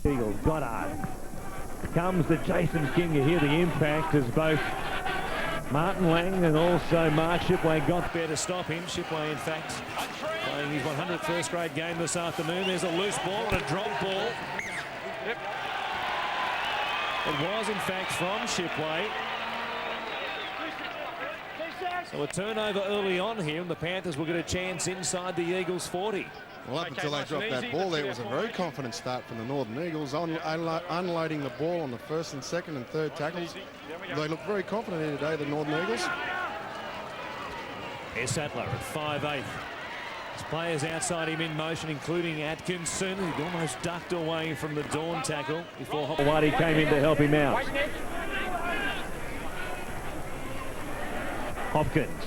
Eagles, Goddard. Comes to Jason King. You hear the impact as both Martin Lang and also Mark Shipway got there to stop him. Shipway, in fact, playing his 100th first grade game this afternoon. There's a loose ball and a drop ball. Yep. It was, in fact, from Shipway. So a turnover early on here, and the Panthers will get a chance inside the Eagles' 40. Well, up until they dropped that ball there, it was a very confident start from the Northern Eagles, unloading the ball on the first and second and third tackles. They look very confident here today, the Northern Eagles. Here's Sattler at 5'8". His players outside him in motion, including Atkinson, who almost ducked away from the Dawn tackle before Hopewadi came in to help him out. Hopkins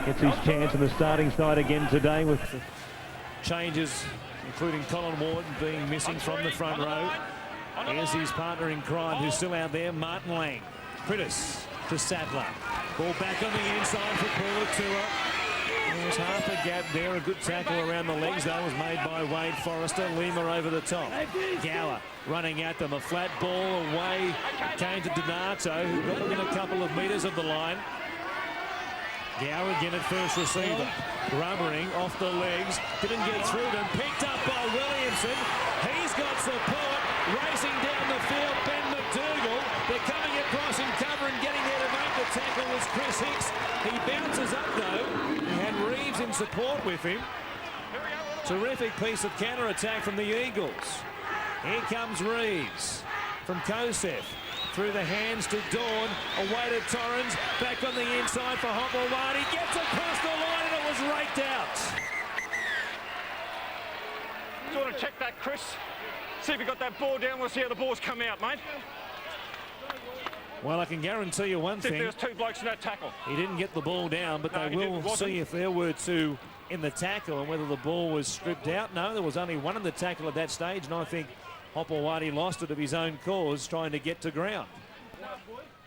gets his chance in the starting side again today with the changes, including Colin Ward being missing from the front row. Here's his partner in crime, who's still out there, Martin Lang. Pritis to Sattler. Ball back on the inside for Paul Atua. There's half a gap there. A good tackle around the legs, though, was made by Wade Forrester. Lima over the top. Gower running at them. A flat ball away. Came to Donato, who got within a couple of metres of the line. Gower again at first receiver. Grubbering off the legs. Didn't get through them. Picked up by Williamson. He's got support. Racing down the field, Ben McDougall. They're coming across in cover and getting there to make the tackle was Chris Hicks. He bounces up, though. He had Reeves in support with him. Terrific piece of counter-attack from the Eagles. Here comes Reeves from Kosef. Through the hands to Dawn, away to Torrens, back on the inside for Hopewadi, gets across the line and it was raked out. Do you want to check that, Chris? See if you got that ball down, we'll see how the balls come out, mate. Well, I can guarantee you one thing. There's two blokes in that tackle. He didn't get the ball down, but they will see if there were two in the tackle and whether the ball was stripped out. No, there was only one in the tackle at that stage, and I think Hopewadi lost it of his own cause trying to get to ground.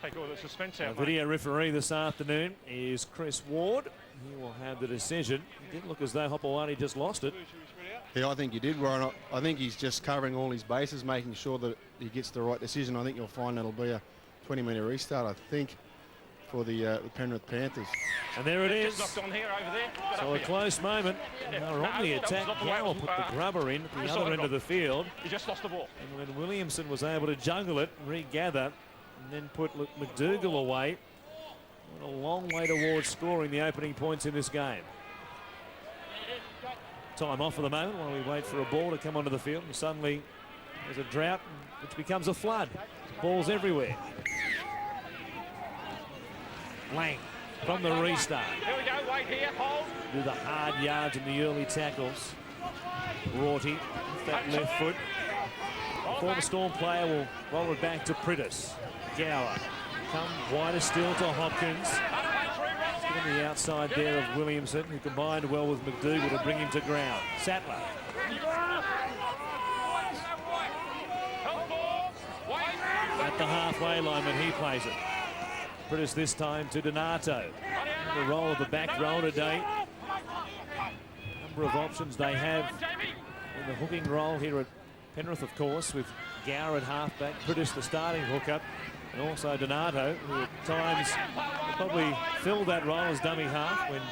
Take all the suspense out, video referee this afternoon is Chris Ward. He will have the decision. It didn't look as though Hopewadi just lost it. Yeah, I think he did, Warren. I think he's just covering all his bases, making sure that he gets the right decision. I think you'll find that'll be a 20-minute restart, I think, for the Penrith Panthers. And there it is. Knocked on here, over there. So a close moment. They're on the attack. Gower put the grubber in at the other end of the field. He just lost the ball. And when Williamson was able to juggle it, regather, and then put McDougall away, went a long way towards scoring the opening points in this game. Time off for the moment while we wait for a ball to come onto the field, and suddenly there's a drought which becomes a flood. Balls everywhere. Lang from the restart. Here we go, wait here, hold. Do the hard yards and the early tackles. Rorty with that left foot. The former Storm player will roll it back to Pritis. Gower come wider still to Hopkins. On the outside there of Williamson, who combined well with McDougall to bring him to ground. Sattler. At the halfway line when he plays it. Pritis this time to Donato. The roll of the back row today. Number of options they have in the hooking role here at Penrith, of course, with Gower at halfback, Pritis the starting hooker, and also Donato, who at times will probably fill that role as dummy half when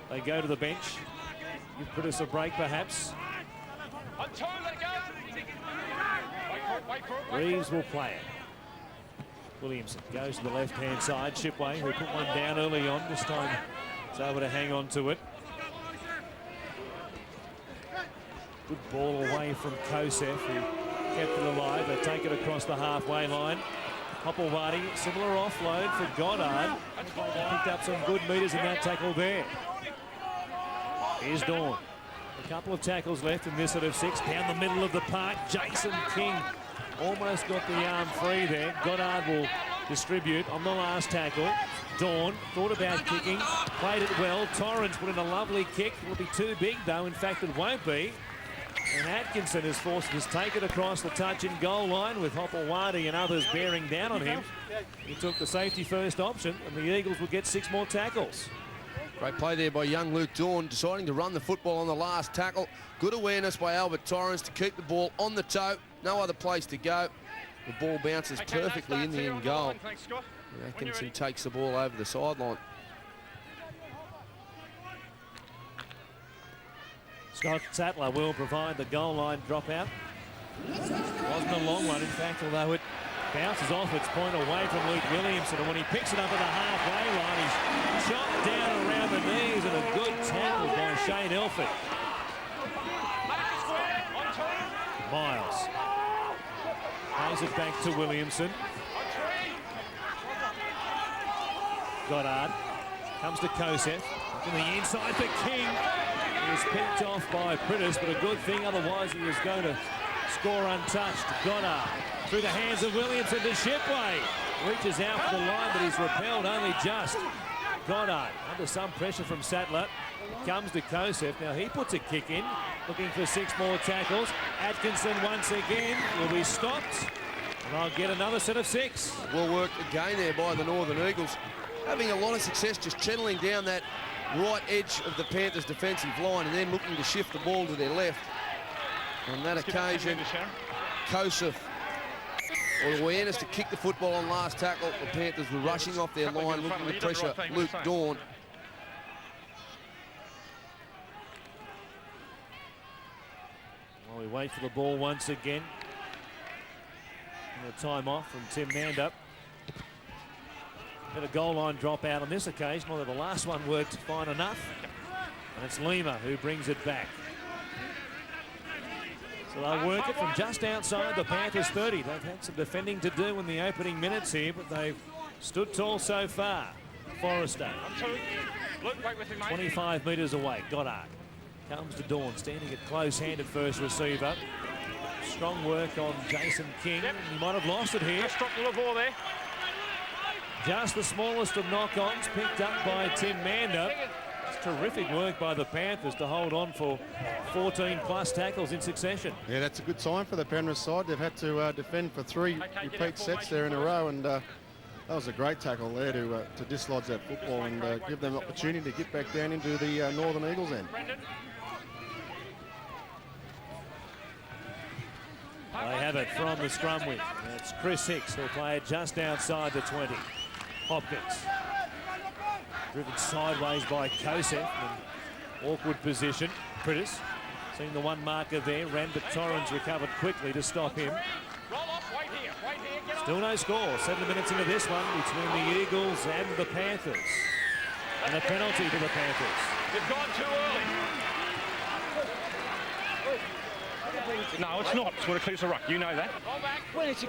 they go to the bench. Give Pritis a break, perhaps. Reeves will play it. Williamson goes to the left-hand side. Shipway, who put one down early on, this time is able to hang on to it. Good ball away from Kosef, who kept it alive. They take it across the halfway line. Hopewadi, similar offload for Goddard. Picked up some good metres in that tackle there. Here's Dawn. A couple of tackles left in this set of six. Down the middle of the park, Jason King almost got the arm free there. Goddard will distribute on the last tackle. Dawn thought about kicking, played it well. Torrens put in a lovely kick. It will be too big, though. In fact, it won't be. And Atkinson is forced to take it across the touch and goal line with Hopewadi and others bearing down on him. He took the safety first option, and the Eagles will get 6 more tackles. Great play there by young Luke Dawn, deciding to run the football on the last tackle. Good awareness by Albert Torrens to keep the ball on the toe. No other place to go. The ball bounces perfectly in the end goal. Atkinson takes the ball over the sideline. Scott Sattler will provide the goal line dropout. Wasn't a long one, in fact, although it bounces off its point away from Luke Williamson. And when he picks it up at the halfway line, he's shot down around the knees, and a good tackle by Shane Elford. Miles pays it back to Williamson. Goddard comes to Kosef. In the inside for King. He was picked off by Priddis, but a good thing, otherwise he was going to score untouched. Goddard through the hands of Williamson to Shipway. Reaches out for the line, but he's repelled only just. Goddard under some pressure from Sattler. Comes to Kosef. Now he puts a kick in, looking for 6 more tackles. Atkinson once again will be stopped. And I'll get another set of 6. Well worked again there by the Northern Eagles. Having a lot of success just channeling down that right edge of the Panthers' defensive line and then looking to shift the ball to their left. On that occasion, Kosef, awareness to kick the football on last tackle. The Panthers were rushing off their line, looking to pressure Luke Dawn. While we wait for the ball once again. And a time off from Tim Mandup. Had a goal line drop out on this occasion, although the last one worked fine enough. And it's Lima who brings it back. So they'll work it from just outside the Panthers 30. They've had some defending to do in the opening minutes here, but they've stood tall so far. Forrester, 25 metres away. Goddard comes to Dawn, standing at close-handed first receiver. Strong work on Jason King. He might have lost it here. Just dropped the ball there. Just the smallest of knock-ons picked up by Tim Mandup. It's terrific work by the Panthers to hold on for 14-plus tackles in succession. Yeah, that's a good sign for the Penrith side. They've had to defend for 3 repeat sets there in a row, and that was a great tackle there to dislodge that football and give them an opportunity to get back down into the Northern Eagles end. They have it from the scrum wing. It's Chris Hicks who'll play it just outside the 20. Hopkins driven sideways by Kosef. Awkward position. Priddis seeing the one marker there. Ran, but Torrens recovered quickly to stop him. Still no score. 7 minutes into this one between the Eagles and the Panthers. And a penalty to the Panthers. They've gone too early. No, it's not. It's what it clears a ruck. You know that.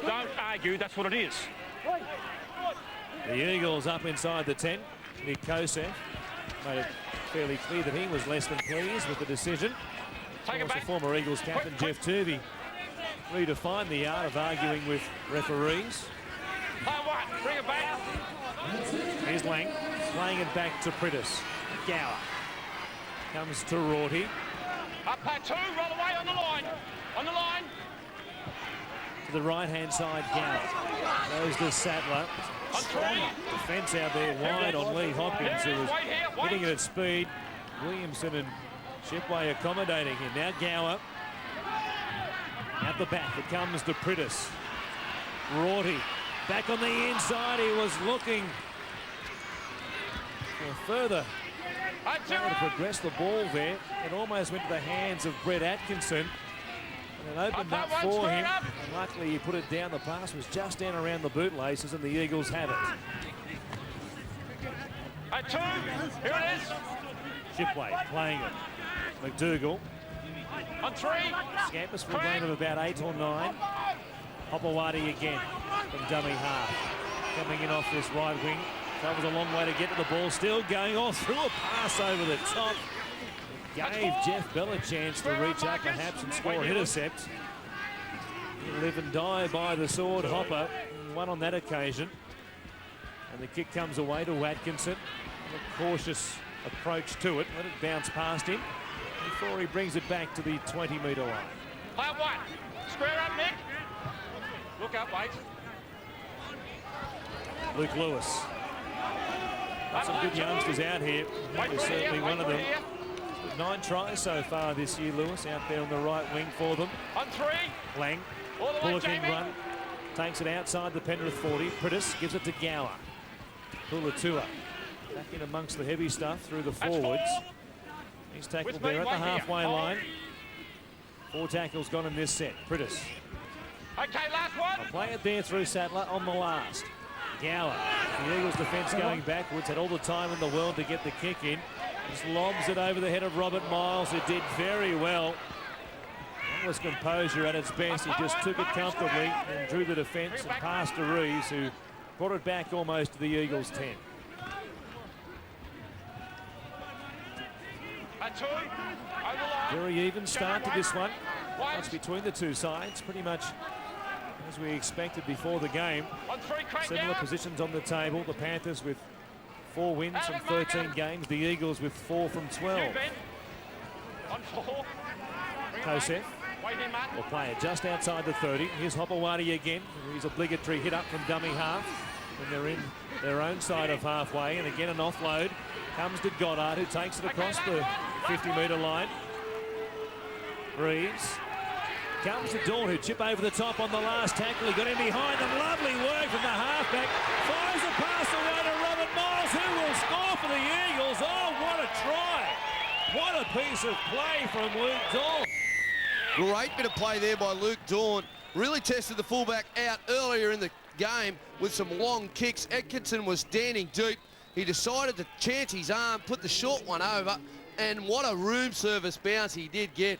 Don't argue. That's what it is. The Eagles up inside the 10. Nick Kosef made it fairly clear that he was less than pleased with the decision. Of course, the former Eagles captain Jeff Turvey redefined the art of arguing with referees. Bring it back. Here's Lang playing it back to Priddis. Gower comes to Rorty. Up part 2, roll away on the line. On the line. To the right-hand side, Gower. Goes to Sattler. Strong defence out there wide on Lee Hopkins, who was hitting it at speed. Williamson and Shipway accommodating him. Now Gower. At the back, it comes to Priddis. Rorty back on the inside. He was looking for further trying to progress the ball there. It almost went to the hands of Brett Atkinson. And it opened up for him. And luckily he put it down. The pass was just down around the bootlaces, and the Eagles have it. At 2, here it is. Shipway playing it. McDougall. On 3. Scampus for a game of about 8 or 9. Hopewadi again from dummy half. Coming in off this right wing. That was a long way to get to the ball. Still going all through a pass over the top. Gave Jeff Bell a chance to reach out perhaps and score an intercept. Live and die by the sword. Hopper won on that occasion. And the kick comes away to Atkinson. A cautious approach to it. Let it bounce past him before he brings it back to the 20-metre line. Play up 1. Square up, Nick. Look up, wait. Luke Lewis Some good youngsters out here. He's certainly one of them. 9 tries so far this year, Lewis, out there on the right wing for them. On 3. Lang, bullocking run, takes it outside the Penrith 40. Pritis gives it to Gower. Pulatua back in amongst the heavy stuff through the forwards. He's tackled there at the halfway line. 4 tackles gone in this set. Pritis. Okay, last one. I'll play it there through Sattler on the last. Gower, the Eagles defence going backwards, had all the time in the world to get the kick in. Just lobs it over the head of Robert Miles, who did very well. That was composure at its best. He just took it comfortably and drew the defence and passed to Reeves, who brought it back almost to the Eagles' 10. Very even start to this one. That's between the two sides, pretty much as we expected before the game. Similar positions on the table. The Panthers with 4 wins from 13 games. The Eagles with 4 from 12. Kosef will play it just outside the 30. Here's Hopewadi again. His obligatory hit up from dummy half when they're in their own side of halfway. And again an offload comes to Goddard, who takes it across the 50-metre line. Reeves comes to Dawn, who chip over the top on the last tackle. He got in behind them. Lovely work from the halfback. Fires a pass away to Robert Miles, who will score for the Eagles. Oh, what a try. What a piece of play from Luke Dawn. Great bit of play there by Luke Dawn. Really tested the fullback out earlier in the game with some long kicks. Atkinson was standing deep. He decided to chance his arm, put the short one over, and what a room service bounce he did get.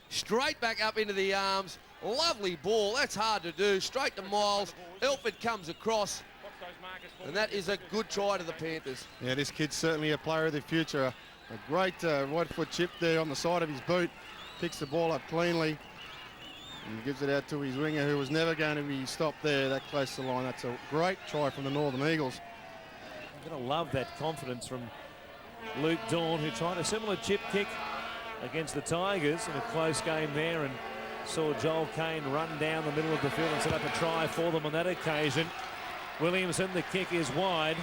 Straight back up into the arms. Lovely ball. That's hard to do. Straight to Miles. Elford comes across. And that is a good try to the Panthers. Yeah, this kid's certainly a player of the future. A great right foot chip there on the side of his boot. Picks the ball up cleanly and gives it out to his winger, who was never going to be stopped there that close to the line. That's a great try from the Northern Eagles. I'm going to love that confidence from Luke Dawn, who tried a similar chip kick against the Tigers in a close game there and saw Joel Kane run down the middle of the field and set up a try for them on that occasion. Williamson, the kick is wide,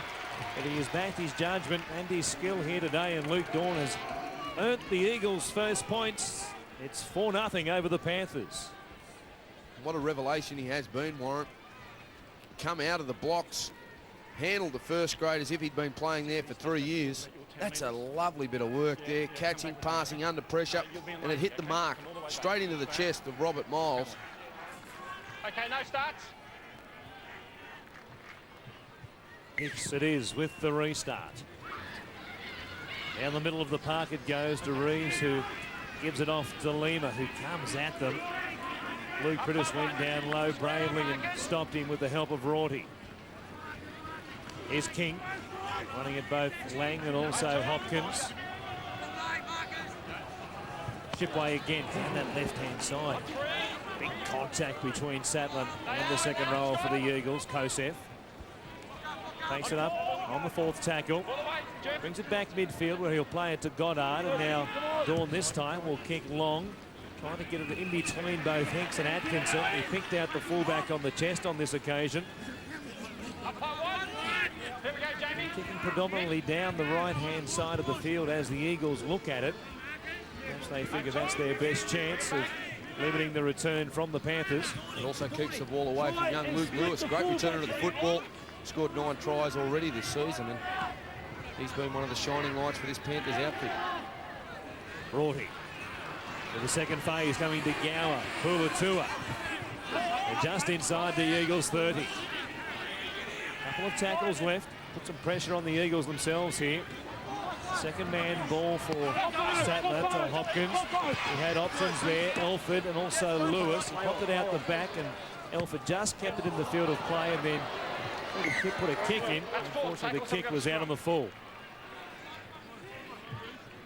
but he has backed his judgment and his skill here today, and Luke Dawn has earned the Eagles' first points. It's 4-0 over the Panthers. What a revelation he has been, Warren. Come out of the blocks, handled the first grade as if he'd been playing there for 3 years. That's a lovely bit of work there, catching, passing under pressure, and it hit the mark straight into the chest of Robert Miles. Okay, no starts. Yes, it is with the restart. Down the middle of the park it goes to Reeves, who gives it off to Lima, who comes at them. Luke Pritis went down low bravely and stopped him with the help of Rorty. Here's King, running at both Lang and also Hopkins. Shipway again down that left-hand side. Big contact between Sattler and the second rower for the Eagles. Kosef takes it up on the 4th tackle. Brings it back midfield where he'll play it to Goddard, and now Dawn this time will kick long, trying to get it in between both Hinks and Atkinson. He picked out the fullback on the chest on this occasion. Kicking predominantly down the right-hand side of the field as the Eagles look at it. Perhaps they figure that's their best chance of limiting the return from the Panthers. It also keeps the ball away from young Luke Lewis. Great returner to the football. Scored 9 tries already this season, and he's been one of the shining lights for this Panthers outfit. Rorty with the second phase coming to Gower. Pulatua. And just inside the Eagles' 30. Couple of tackles left. Put some pressure on the Eagles themselves here. Second man ball for Sattler to Hopkins. He had options there, Elford and also Lewis. He popped it out the back, and Elford just kept it in the field of play and then put a kick in. Unfortunately, the kick was out on the full.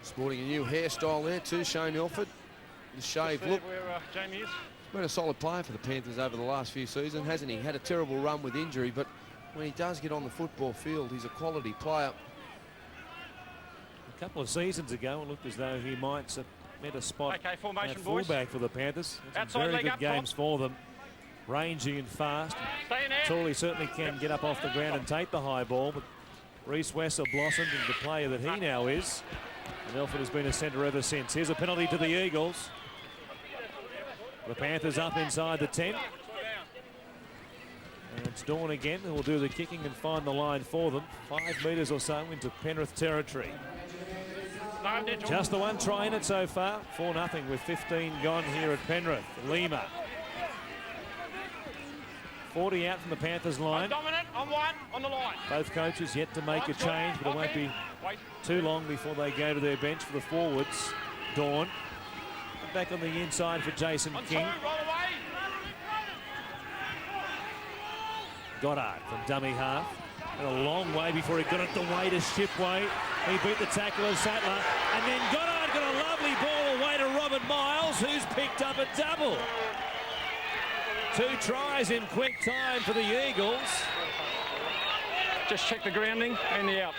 Sporting a new hairstyle there too, Shane Elford. The shaved look. Jamie is. He's been a solid player for the Panthers over the last few seasons, hasn't he? Had a terrible run with injury, but when he does get on the football field, he's a quality player. A couple of seasons ago, it looked as though he might submit a spot at fullback for the Panthers. Some very good games for them. Rangy and fast. Torley certainly can get up off the ground and take the high ball, but Reece Wesser blossomed into the player that he now is. And Elford has been a centre ever since. Here's a penalty to the Eagles. The Panthers up inside the 10. And it's Dawn again who will do the kicking and find the line for them. 5 metres or so into Penrith territory. Just the one try in it so far. 4-0 with 15 gone here at Penrith. Lima. 40 out from the Panthers line. Dominant on one, on the line. Both coaches yet to make a change, but it won't be too long before they go to their bench for the forwards. Dawn. Back on the inside for Jason King. Goddard from dummy half. And a long way before he got it the way to Shipway. He beat the tackle of Sattler. And then Goddard got a lovely ball away to Robert Miles, who's picked up a double. 2 tries in quick time for the Eagles. Just check the grounding and the out.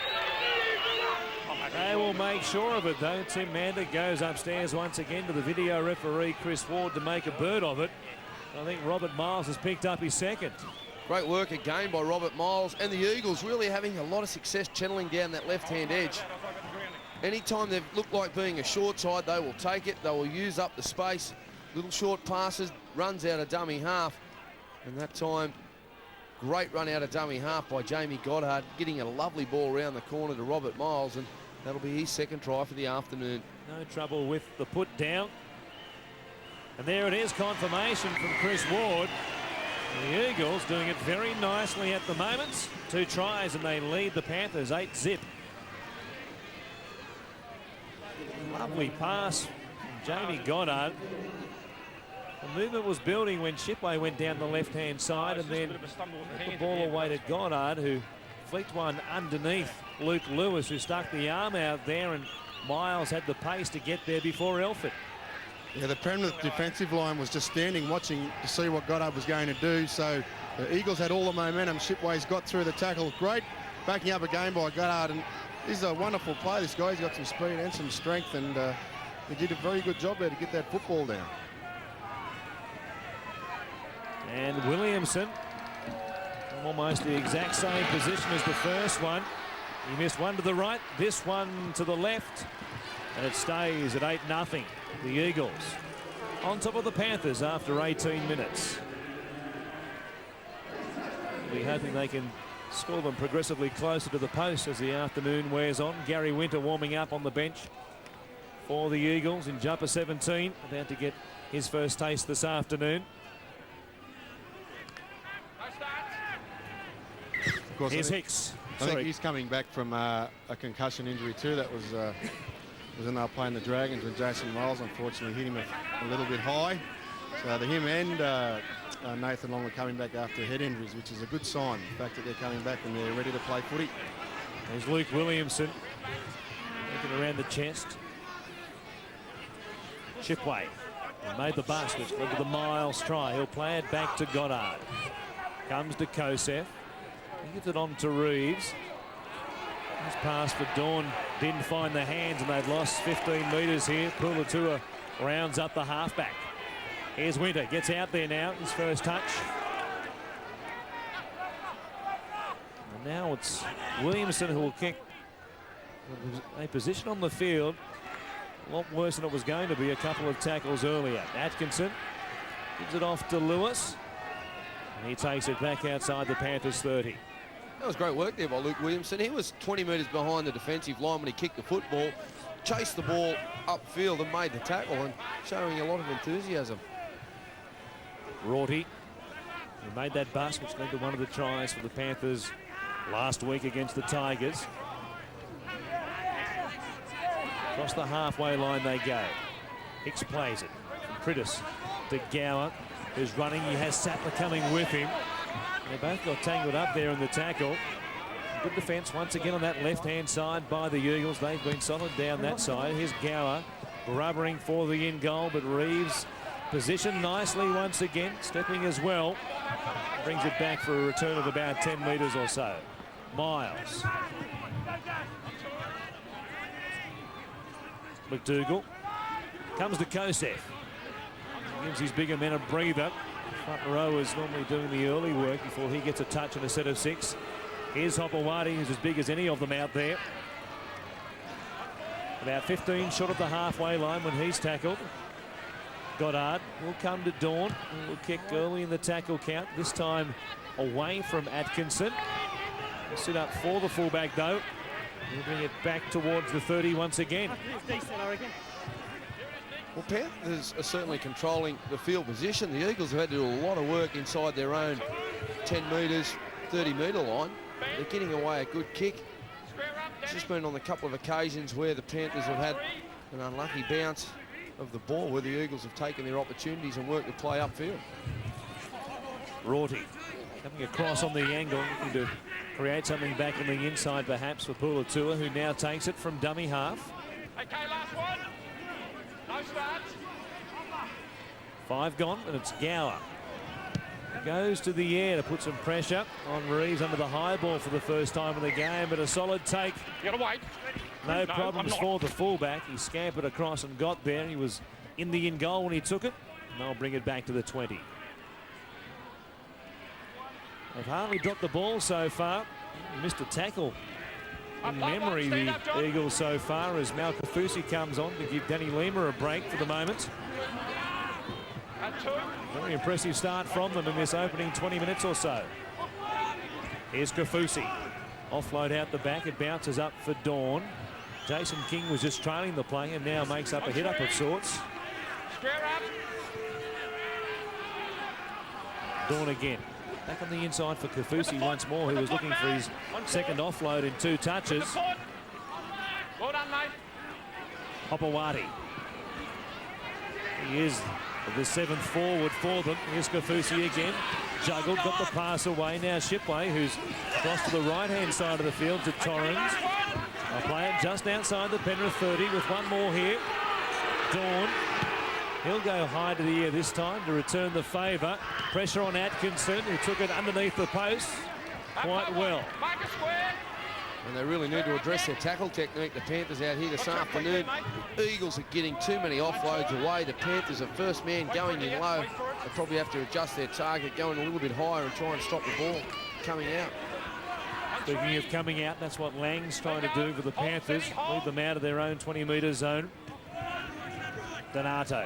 They will make sure of it, though. Tim Mander goes upstairs once again to the video referee, Chris Ward, to make a bird of it. I think Robert Miles has picked up his second. Great work again by Robert Miles, and the Eagles really having a lot of success channeling down that left-hand edge. Anytime they've looked like being a short side, they will take it. They will use up the space. Little short passes, runs out of dummy half. And that time, great run out of dummy half by Jamie Goddard, getting a lovely ball around the corner to Robert Miles, and that'll be his second try for the afternoon. No trouble with the put down. And there it is, confirmation from Chris Ward. The Eagles doing it very nicely at the moment. 2 tries and they lead the Panthers 8-0. Lovely pass from Jamie Goddard. The movement was building when Shipway went down the left-hand side, and then the ball away to Goddard, who flicked one underneath Luke Lewis, who stuck the arm out there, and Miles had the pace to get there before Elford. Yeah, the Penrith defensive line was just standing watching to see what Goddard was going to do. So the Eagles had all the momentum. Shipway's got through the tackle. Great backing up a game by Goddard, and he's a wonderful player. This guy's got some speed and some strength, and he did a very good job there to get that football down. And Williamson, almost the exact same position as the first one. He missed one to the right, this one to the left, and it stays at 8-0. The Eagles on top of the Panthers after 18 minutes. We'll be hoping they can score them progressively closer to the post as the afternoon wears on. Gary Winter warming up on the bench for the Eagles in jumper 17, about to get his first taste this afternoon. Of course, Here's Hicks. I think he's coming back from a concussion injury too. That was when they were playing the Dragons when Jason Miles unfortunately hit him a little bit high. So him and Nathan Long are coming back after head injuries, which is a good sign. The fact that they're coming back and they're ready to play footy. There's Luke Williamson looking around the chest. Shipway made the bust, which led to the Miles try. He'll play it back to Goddard. Comes to Kosef. He gives it on to Reeves. His pass for Dawn didn't find the hands, and they've lost 15 metres here. Pulatua rounds up the halfback. Here's Winter, gets out there now, his first touch. And now it's Williamson who will kick a position on the field. A lot worse than it was going to be a couple of tackles earlier. Atkinson gives it off to Lewis. And he takes it back outside the Panthers 30. That was great work there by Luke Williamson. He was 20 metres behind the defensive line when he kicked the football, chased the ball upfield and made the tackle, and showing a lot of enthusiasm. Rorty, who made that bust, which led to one of the tries for the Panthers last week against the Tigers. Across the halfway line they go. Hicks plays it from Prittis to Gower, who's running. He has Sattler coming with him. They both got tangled up there in the tackle. Good defence once again on that left-hand side by the Eagles. They've been solid down that side. Here's Gower rubbering for the in-goal, but Reeves positioned nicely once again, stepping as well. Brings it back for a return of about 10 metres or so. Miles. McDougall comes to Kosef. Gives his bigger men a breather. Front row is normally doing the early work before he gets a touch and a set of 6. Here's Hopewadi, who's as big as any of them out there. About 15 short of the halfway line when he's tackled. Goddard will come to Dawn. Will kick early in the tackle count. This time away from Atkinson. He'll sit up for the fullback though. He'll bring it back towards the 30 once again. Well, Panthers are certainly controlling the field position. The Eagles have had to do a lot of work inside their own 10 metres, 30-metre line. They're getting away a good kick. It's just been on a couple of occasions where the Panthers have had an unlucky bounce of the ball where the Eagles have taken their opportunities and worked the play upfield. Rorty coming across on the angle, looking to create something back on the inside perhaps for Pulatua, who now takes it from dummy half. Okay, last one. No starts. 5 gone, and it's Gower. Goes to the air to put some pressure on Reeves under the high ball for the first time in the game, but a solid take. You gotta wait. No problems for the fullback. He scampered across and got there. He was in the in goal when he took it. And they'll bring it back to the 20. They've hardly dropped the ball so far. Missed a tackle in memory, the Eagles so far, as Malkafusi comes on to give Danny Lima a break for the moment. Very impressive start from them in this opening 20 minutes or so. Here's Kafusi. Offload out the back. It bounces up for Dawn. Jason King was just trailing the play and now makes up a hit-up of sorts. Dawn again. Back on the inside for Kafusi once more, who was looking for his second offload in 2 touches. Well done, mate. Hopewadi. He is the 7th forward for them. Here's Kafusi again. Juggled, got the pass away. Now Shipway, who's crossed to the right-hand side of the field to Torrens. They'll play it just outside the Penrith 30 with one more here. Dawn. He'll go high to the air this time to return the favour. Pressure on Atkinson, who took it underneath the post quite well. And they really need to address their tackle technique, the Panthers out here this afternoon. Eagles are getting too many offloads away. The Panthers are first man going in low. They probably have to adjust their target, going a little bit higher and try and stop the ball coming out. Speaking of coming out, that's what Lang's trying to do for the Panthers. Lead them out of their own 20-metre zone. Donato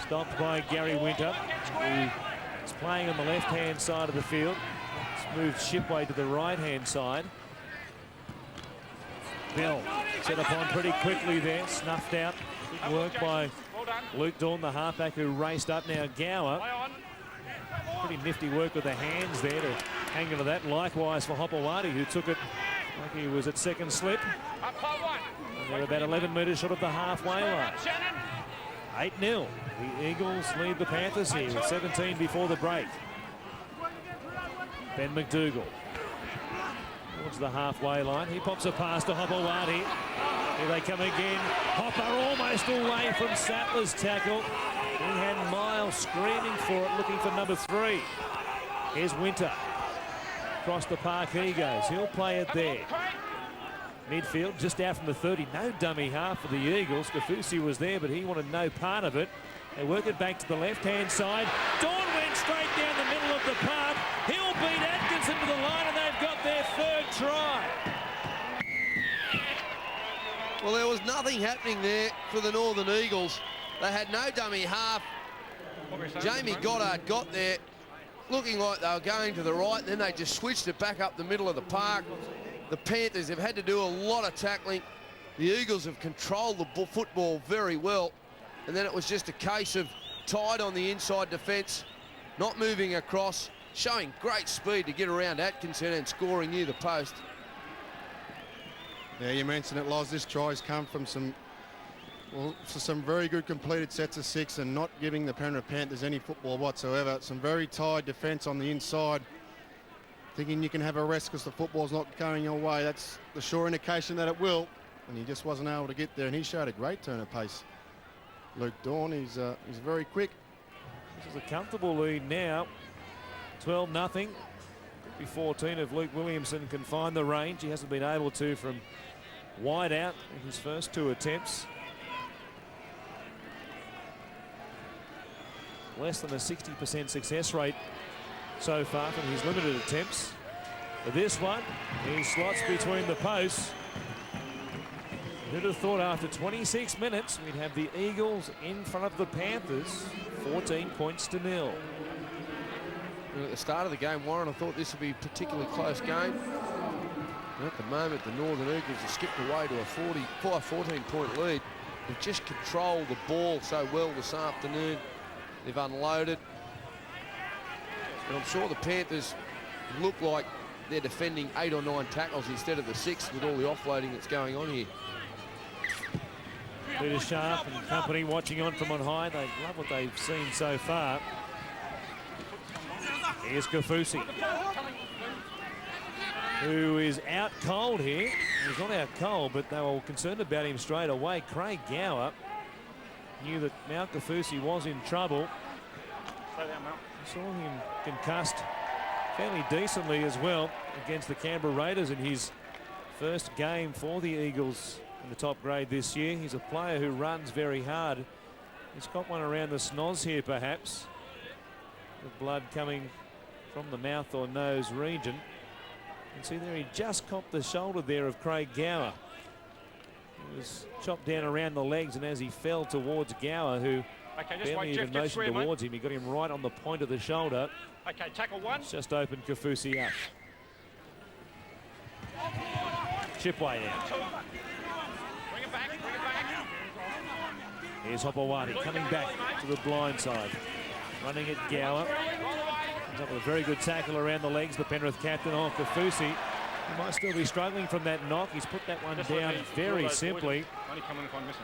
stopped by Gary Winter, who is playing on the left-hand side of the field. It's moved Shipway to the right-hand side. Bell set upon pretty quickly there, snuffed out. Good work by Luke Dawn, the halfback, who raced up. Now Gower. Pretty nifty work with the hands there to hang into that. Likewise for Hopewadi, who took it like he was at second slip. And they're about 11 metres short of the halfway line. 8-0. The Eagles lead the Panthers here with 17 before the break. Ben McDougall towards the halfway line. He pops a pass to Hopewadi. Here they come again. Hopper almost away from Sattler's tackle. He had Miles screaming for it, looking for number 3. Here's Winter. Across the park he goes. He'll play it there. Midfield just out from the 30. No dummy half for the Eagles. Kafusi was there, but he wanted no part of it. They work it back to the left-hand side. Dawn went straight down the middle of the park. He'll beat Atkinson to the line, and they've got their 3rd try. Well, there was nothing happening there for the Northern Eagles. They had no dummy half. Jamie Goddard got there looking like they were going to the right, then they just switched it back up the middle of the park. The Panthers have had to do a lot of tackling. The Eagles have controlled the football very well. And then it was just a case of tied on the inside defence, not moving across, showing great speed to get around Atkinson and scoring near the post. Yeah, you mentioned it, Loz. This try's come from some very good completed sets of 6 and not giving the Penrith Panthers any football whatsoever. Some very tied defence on the inside. Thinking you can have a rest because the football's not going your way. That's the sure indication that it will. And he just wasn't able to get there. And he showed a great turn of pace. Luke Dawn, he's very quick. This is a comfortable lead now. 12-0. 14 if Luke Williamson can find the range. He hasn't been able to from wide out in his first 2 attempts. Less than a 60% success rate so far from his limited attempts. But this one, he slots between the posts. Who'd have thought after 26 minutes we'd have the Eagles in front of the Panthers, 14 points to nil. At the start of the game, Warren, I thought this would be a particularly close game. And at the moment, the Northern Eagles have skipped away to a 14-point lead. They've just controlled the ball so well this afternoon. They've unloaded. And I'm sure the Panthers look like they're defending 8 or 9 tackles instead of the 6 with all the offloading that's going on here. Peter Sharp and company watching on from on high. They love what they've seen so far. Here's Kaufusi, who is out cold here. He's not out cold, but they were concerned about him straight away. Craig Gower knew that Mal Kaufusi was in trouble. Saw him concussed fairly decently as well against the Canberra Raiders in his first game for the Eagles in the top grade this year. He's a player who runs very hard. He's got one around the snoz here, perhaps. The blood coming from the mouth or nose region. And see there, he just copped the shoulder there of Craig Gower. He was chopped down around the legs, and as he fell towards Gower, who barely even motioned towards him, he got him right on the point of the shoulder. Okay, tackle one. It's just opened Kaufusi up. Chipway out. Bring it back, bring it back. Here's Hopewadi coming back to the blind side. Running at Gower. Comes up with a very good tackle around the legs, the Penrith captain. Oh, Kaufusi. He might still be struggling from that knock. He's put that one down very simply. Only come in if I'm missing.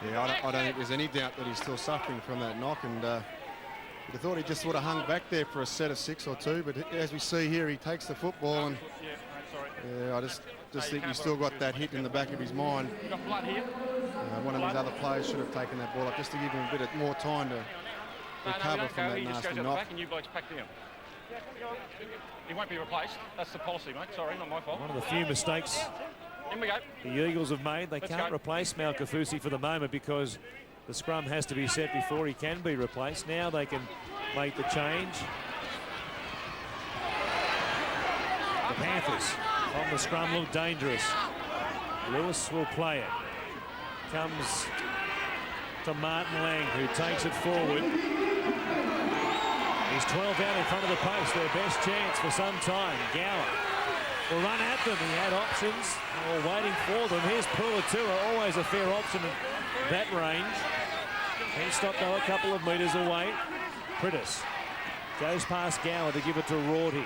Yeah, I don't think there's any doubt that he's still suffering from that knock, and I thought he just would have hung back there for a set of 6 or 2, but as we see here, he takes the football, and yeah, I just think he's still got that hit in the back of his mind. One of his other players should have taken that ball up just to give him a bit more time to recover from that nasty knock. And you blokes pack down. He won't be replaced. That's the policy, mate. Sorry, not my fault. One of the few mistakes In we go. the Eagles have made. They can't replace Mal Kaufusi for the moment because the scrum has to be set before he can be replaced. Now they can make the change. The Panthers on the scrum look dangerous. Lewis will play it. Comes to Martin Lang, who takes it forward. He's 12 out in front of the post, their best chance for some time. Gower will run at them. He had options, or waiting for them. Here's Puatua, always a fair option at that range. He stopped though a couple of metres away. Pritis goes past Gower to give it to Rorty.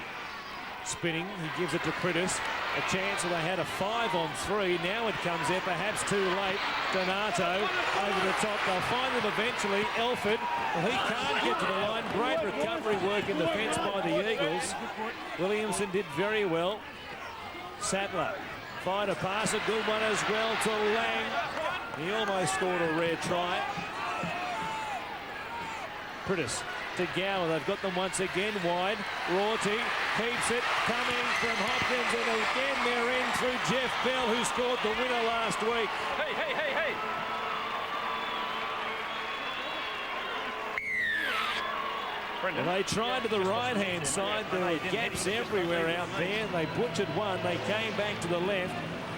Spinning, he gives it to Pritis. A chance that they had a 5-on-3. Now it comes there, perhaps too late. Donato over the top. They'll find him eventually. Elford, well, he can't get to the line. Great recovery work in defence by the Eagles. Williamson did very well. Sattler fired a pass, a good one as well to Lang. He almost scored a rare try. Pritis to Gower. They've got them once again wide. Rorty keeps it coming from Hopkins, and again they're in through Jeff Bell, who scored the winner last week. Hey, hey, hey, hey. Well, they tried to the right-hand side. There were gaps everywhere out there. They butchered one. They came back to the left.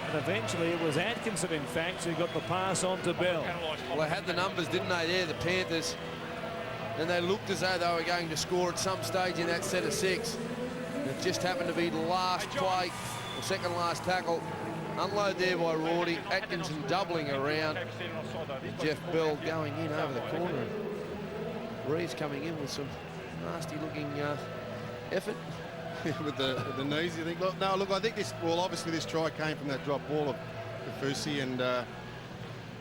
And eventually it was Atkinson, in fact, who got the pass on to Bell. Well, they had the numbers, didn't they, there, the Panthers? And they looked as though they were going to score at some stage in that set of 6. And it just happened to be the last play, or second last tackle. Unload there by Rorty. Atkinson doubling around. And Jeff Bell going in over the corner. And Reeves coming in with some nasty looking effort. with the knees, you think? Look, no, look, I think this, well, obviously this try came from that drop ball of Kaufusi, and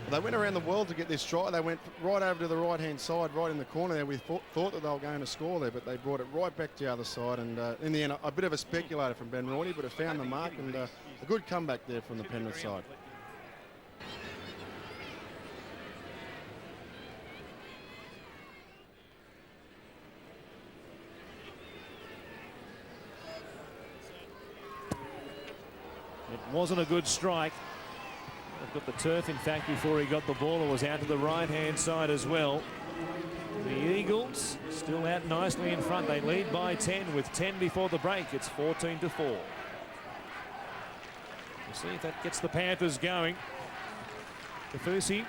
they went around the world to get this try. They went right over to the right-hand side, right in the corner there. We thought that they were going to score there, but they brought it right back to the other side. And in the end, a bit of a speculator from Ben Rorty, but it found the mark, and a good comeback there from the Penrith side. It wasn't a good strike. They've got the turf, in fact, before he got the ball. It was out to the right-hand side as well. The The Eagles still out nicely in front. They lead by 10 with 10 before the break. It's 14-4. We'll see if that gets the Panthers going. Kafusi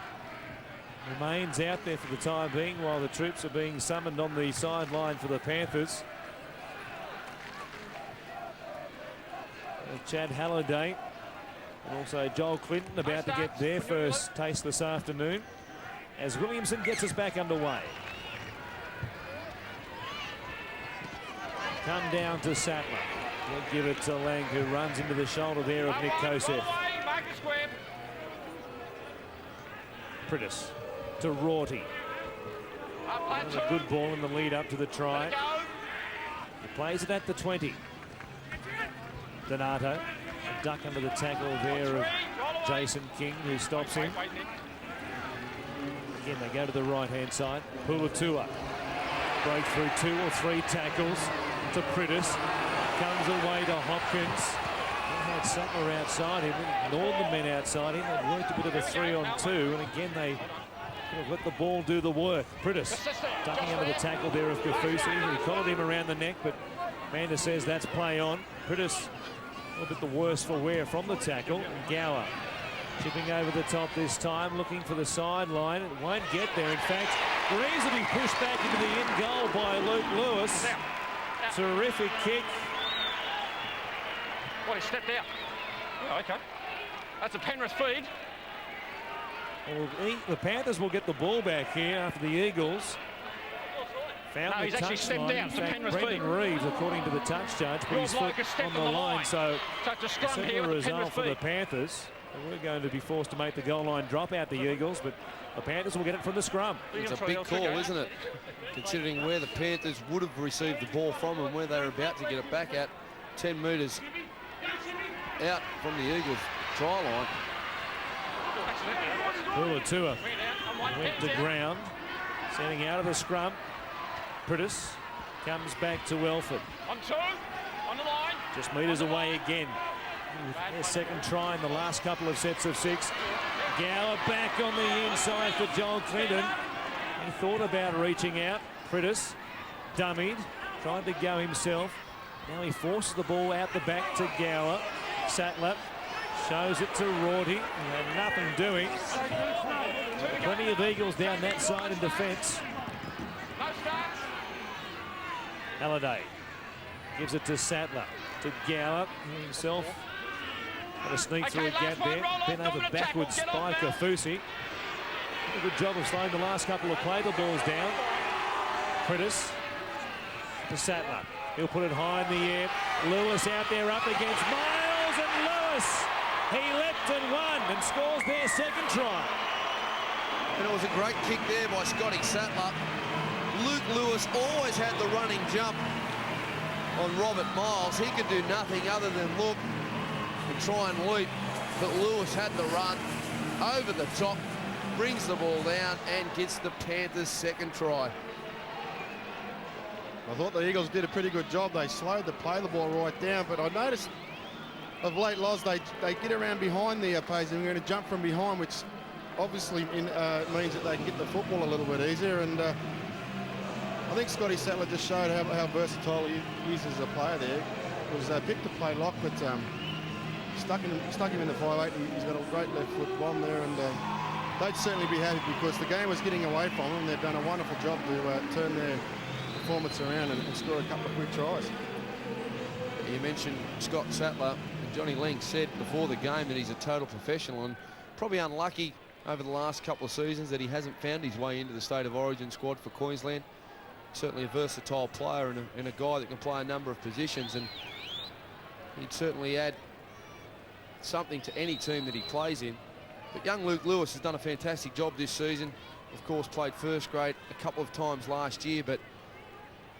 remains out there for the time being while the troops are being summoned on the sideline for the Panthers. Chad Halliday and also Joel Clinton about to get their first taste this afternoon as Williamson gets us back underway. Come down to Sattler. We'll give it to Lang, who runs into the shoulder there of Nick Kosef. Pritis to Rorty. A good ball in the lead up to the try. He plays it at the 20. Donato, a duck under the tackle there of Jason King, who stops him. Again, they go to the right-hand side. Pulatua break through 2 or 3 tackles to Pritis. Comes away to Hopkins. They had Sattler outside him, ignored the men outside him. They worked a bit of a 3-on-2, and again they kind of let the ball do the work. Pritis ducking under the tackle there of Kafusi. He collared him around the neck, but Manda says that's play on. Pritis a little bit the worse for wear from the tackle. And Gower chipping over the top this time, looking for the sideline. It won't get there. In fact, reasonably pushed back into the in goal by Luke Lewis. Terrific kick. Well, he stepped out. Oh, okay. That's a Penrith feed. Well, the Panthers will get the ball back here after the Eagles. Found no, he's actually stepped out. In fact, Penrith Brendan feed. Reeves, according to the touch judge, put his foot on the line. So it's a scrum a here with the result Penrith for the feed. Panthers. We're going to be forced to make the goal line drop out the Eagles, but the Panthers will get it from the scrum. It's a big call, isn't it? Considering where the Panthers would have received the ball from and where they're about to get it back at. 10 metres out from the Eagles' try line. Pulatua went to ground, sending out of the scrum. Pritis comes back to Welford. On 2, on the line. Just metres away again. Their second try in the last couple of sets of 6. Gower back on the inside for Joel Clinton. He thought about reaching out. Pritis dummied, tried to go himself. Now he forces the ball out the back to Gower. Sattler shows it to Rorty. He had nothing doing. Plenty of Eagles down that side in defence. Halliday gives it to Sattler, to Gower. He himself got a sneak through a gap there. Bent over backwards by Kafusi. A good job of slowing the last couple of play the balls down. Pritis to Sattler. He'll put it high in the air. Lewis out there up against Miles, and Lewis, he leapt and won and scores their second try. And it was a great kick there by Scotty Sattler. Luke Lewis always had the running jump on Robert Miles. He could do nothing other than look and try and leap, but Lewis had the run over the top, brings the ball down and gets the Panthers' second try. I thought the Eagles did a pretty good job. They slowed the play the ball right down, but I noticed of late, Loz, they get around behind the opposing. We're going to jump from behind, which obviously means that they can get the football a little bit easier. And I think Scotty Sattler just showed how versatile he is as a player there. It was picked to play lock, but stuck him in the 5'8". He's got a great left foot bomb there, and they'd certainly be happy because the game was getting away from them. They've done a wonderful job to turn their performance around and score a couple of quick tries. You mentioned Scott Sattler, and Johnny Lang said before the game that he's a total professional and probably unlucky over the last couple of seasons that he hasn't found his way into the State of Origin squad for Queensland. Certainly a versatile player and a guy that can play a number of positions, and he'd certainly add something to any team that he plays in. But young Luke Lewis has done a fantastic job this season. Of course, played first grade a couple of times last year, but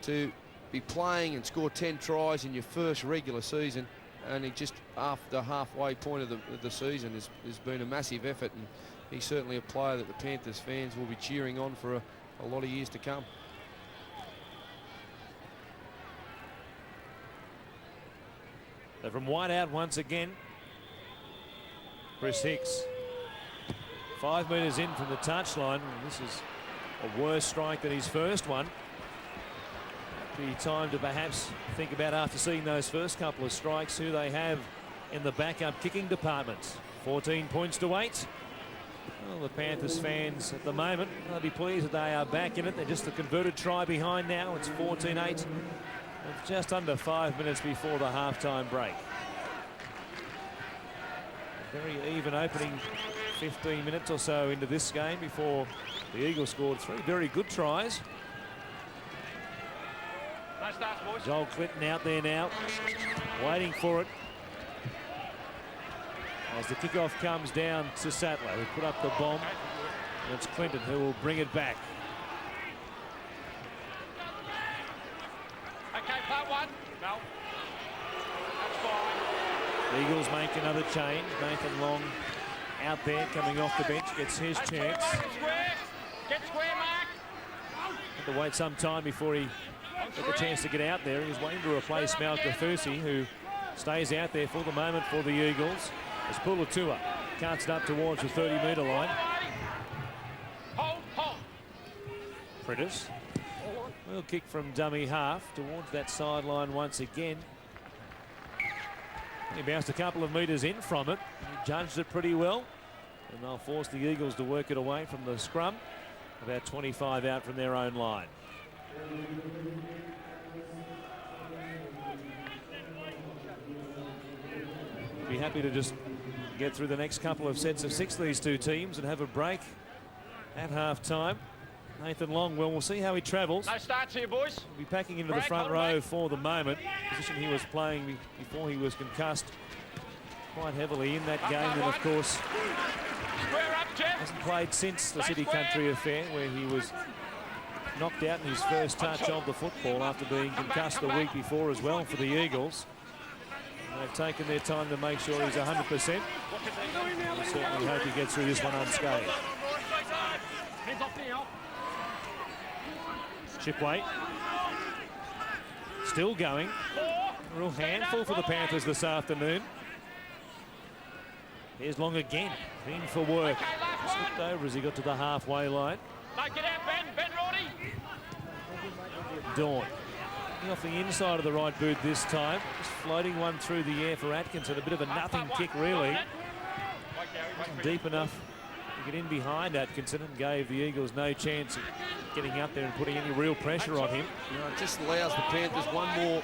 to be playing and score 10 tries in your first regular season, only just after halfway point of the season, has been a massive effort, and he's certainly a player that the Panthers fans will be cheering on for a lot of years to come. So from wide out once again, Chris Hicks. 5 metres in from the touchline. This is a worse strike than his first one. Be time to perhaps think about, after seeing those first couple of strikes, who they have in the backup kicking department. 14 points to 8. Well, the Panthers fans at the moment, they'll be pleased that they are back in it. They're just a converted try behind now. It's 14-8 with just under 5 minutes before the halftime break. A very even opening 15 minutes or so into this game before the Eagles scored 3 very good tries. Joel Clinton out there now, waiting for it. As the kickoff comes down to Sattler, who put up the bomb. And it's Clinton who will bring it back. Okay, part one. No. That's fine. The Eagles make another change. Nathan Long out there coming off the bench, gets his chance. Get square, Mark. Had to wait some time before he got the chance to get out there. He was waiting to replace Mal Kafusi, who stays out there for the moment for the Eagles. As Pulatua cuts it up towards the 30-metre line. Prentice will kick from dummy half towards that sideline once again. He bounced a couple of metres in from it. He judged it pretty well. And they'll force the Eagles to work it away from the scrum. About 25 out from their own line. Be happy to just get through the next couple of sets of 6, these two teams, and have a break at half-time. Nathan Long, well, we'll see how he travels. No starts here, boys. He'll be packing into the front row for the moment. Position he was playing before he was concussed quite heavily in that game. And, of course, hasn't played since the City Country affair, where he was knocked out in his first touch of the football after being concussed the week before as well for the Eagles. They've taken their time to make sure he's 100%. We certainly hope he gets through this one unscathed. Chipway still going. A real handful for the Panthers this afternoon. Here's Long again, in for work. Slipped over as he got to the halfway line. Get out, Ben Roddy. Dawn off the inside of the right boot this time. Just floating one through the air for Atkinson. A bit of a nothing kick, really. Wasn't deep enough to get in behind Atkinson and gave the Eagles no chance of getting up there and putting any real pressure on him. It just allows the Panthers one more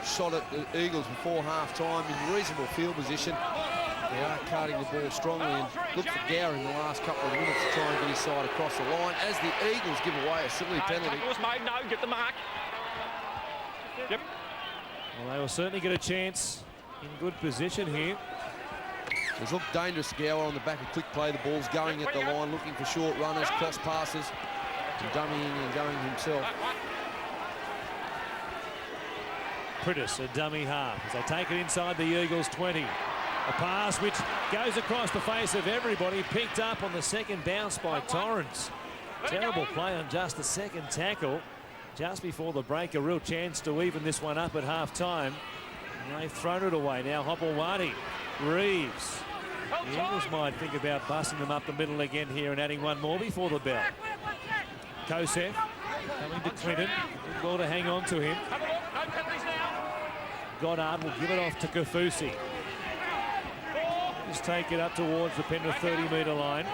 shot at the Eagles before half-time in reasonable field position. They are carting the ball strongly, and look for Gower in the last couple of minutes to try and get his side across the line as the Eagles give away a silly penalty. No, get the mark. Yep. Well, they will certainly get a chance in good position here. It's looked dangerous, Gower on the back, a quick play. The ball's going at the line, looking for short runners, cross passes, and dummying and going himself. Prentice, a dummy half, as they take it inside the Eagles' 20. A pass which goes across the face of everybody, picked up on the second bounce by Torrance. Terrible play on just the second tackle. Just before the break, a real chance to even this one up at half-time. And they've thrown it away now. Hopewadi, Reeves. The Eagles might think about busting them up the middle again here and adding one more before the bell. Kosef coming to Clinton. Good ball to hang on to him. Goddard will give it off to Kafusi. Just take it up towards the Penrith 30-metre line.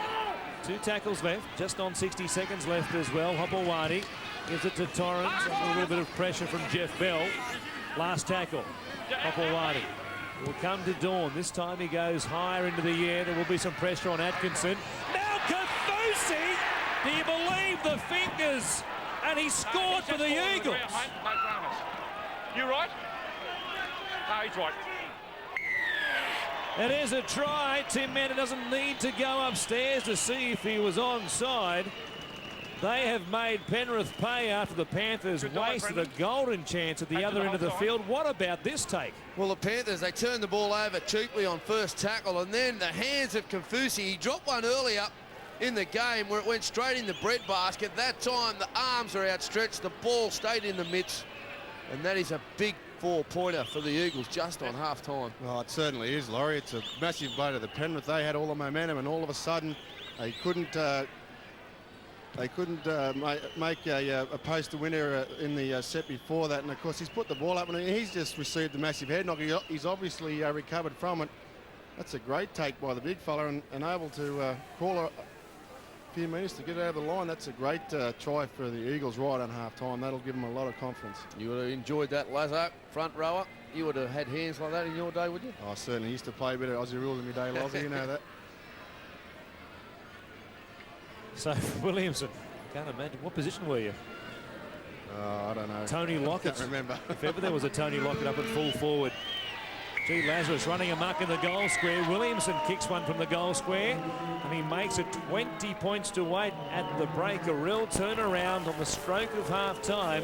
2 tackles left, just on 60 seconds left as well. Hopewadi gives it to Torrance. A little bit of pressure from Jeff Bell. Last tackle. Hopewadi will come to Dawn. This time he goes higher into the air. There will be some pressure on Atkinson. Now Kafusi! Do you believe the fingers? And he scored for the Eagles. You right? No, he's right. It is a try. Tim Manor doesn't need to go upstairs to see if he was onside. They have made Penrith pay after the Panthers wasted a golden chance at the other end of the field. What about this take? Well, the Panthers, they turned the ball over cheaply on first tackle, and then the hands of Kafusi. He dropped one earlier in the game where it went straight in the breadbasket. That time, the arms are outstretched. The ball stayed in the midst, and that is a big 4-pointer for the Eagles just on half-time. Well, it certainly is, Laurie. It's a massive blow to the Penrith. They had all the momentum, and all of a sudden they couldn't They couldn't make a poster winner in the set before that, and of course he's put the ball up and he's just received a massive head knock. He's obviously recovered from it. That's a great take by the big fella and able to call a few metres to get out of the line. That's a great try for the Eagles right on half-time. That'll give them a lot of confidence. You would have enjoyed that, Lazo, front rower. You would have had hands like that in your day, would you? I certainly used to play a bit of Aussie rules in my day, Lozzie, you know that. So, Williamson, can't imagine. What position were you? I don't know. Tony Lockett. I can't remember. If ever there was a Tony Lockett up at full forward. Gee, Lazarus running amok in the goal square. Williamson kicks one from the goal square, and he makes it 20 points to 8 at the break. A real turnaround on the stroke of half-time.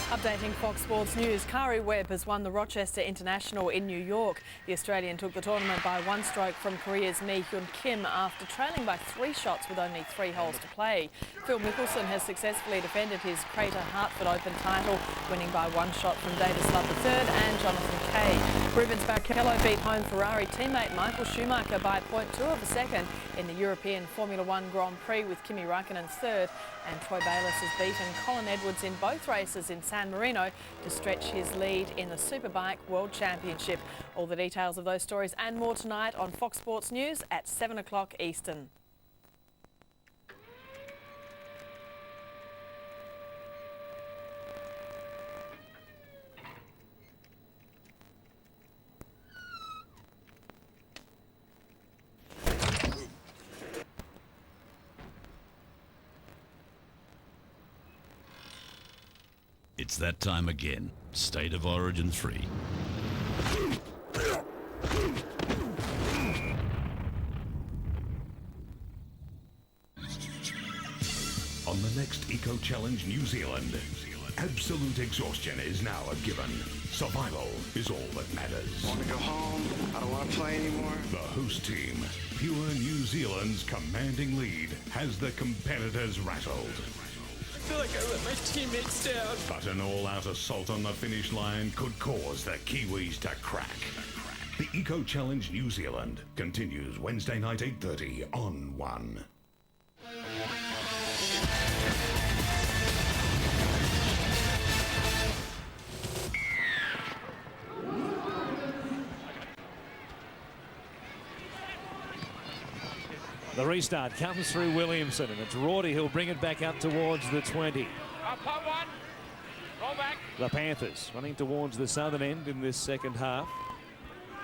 Updating Fox Sports News, Kari Webb has won the Rochester International in New York. The Australian took the tournament by one stroke from Korea's Mi Hyun Kim after trailing by 3 shots with only 3 holes to play. Phil Mickelson has successfully defended his Crater Hartford Open title, winning by 1 shot from Davis Love III and Jonathan Kay. Rubens Barrichello beat home Ferrari teammate Michael Schumacher by 0.2 of a second in the European Formula One Grand Prix, with Kimi Raikkonen third, and Troy Bayliss has beaten Colin Edwards in both races in San Marino to stretch his lead in the Superbike World Championship. All the details of those stories and more tonight on Fox Sports News at 7 o'clock Eastern. It's that time again. State of Origin 3. On the next Eco Challenge New Zealand, absolute exhaustion is now a given. Survival is all that matters. I want to go home. I don't want to play anymore. The host team, Pure New Zealand's commanding lead, has the competitors rattled. I feel like I let my teammates down. But an all-out assault on the finish line could cause the Kiwis to crack. The Eco Challenge New Zealand continues Wednesday night 8:30 on 1. The restart comes through Williamson, and it's Rorty who'll bring it back up towards the 20. Pop one. Roll back. The Panthers running towards the southern end in this second half.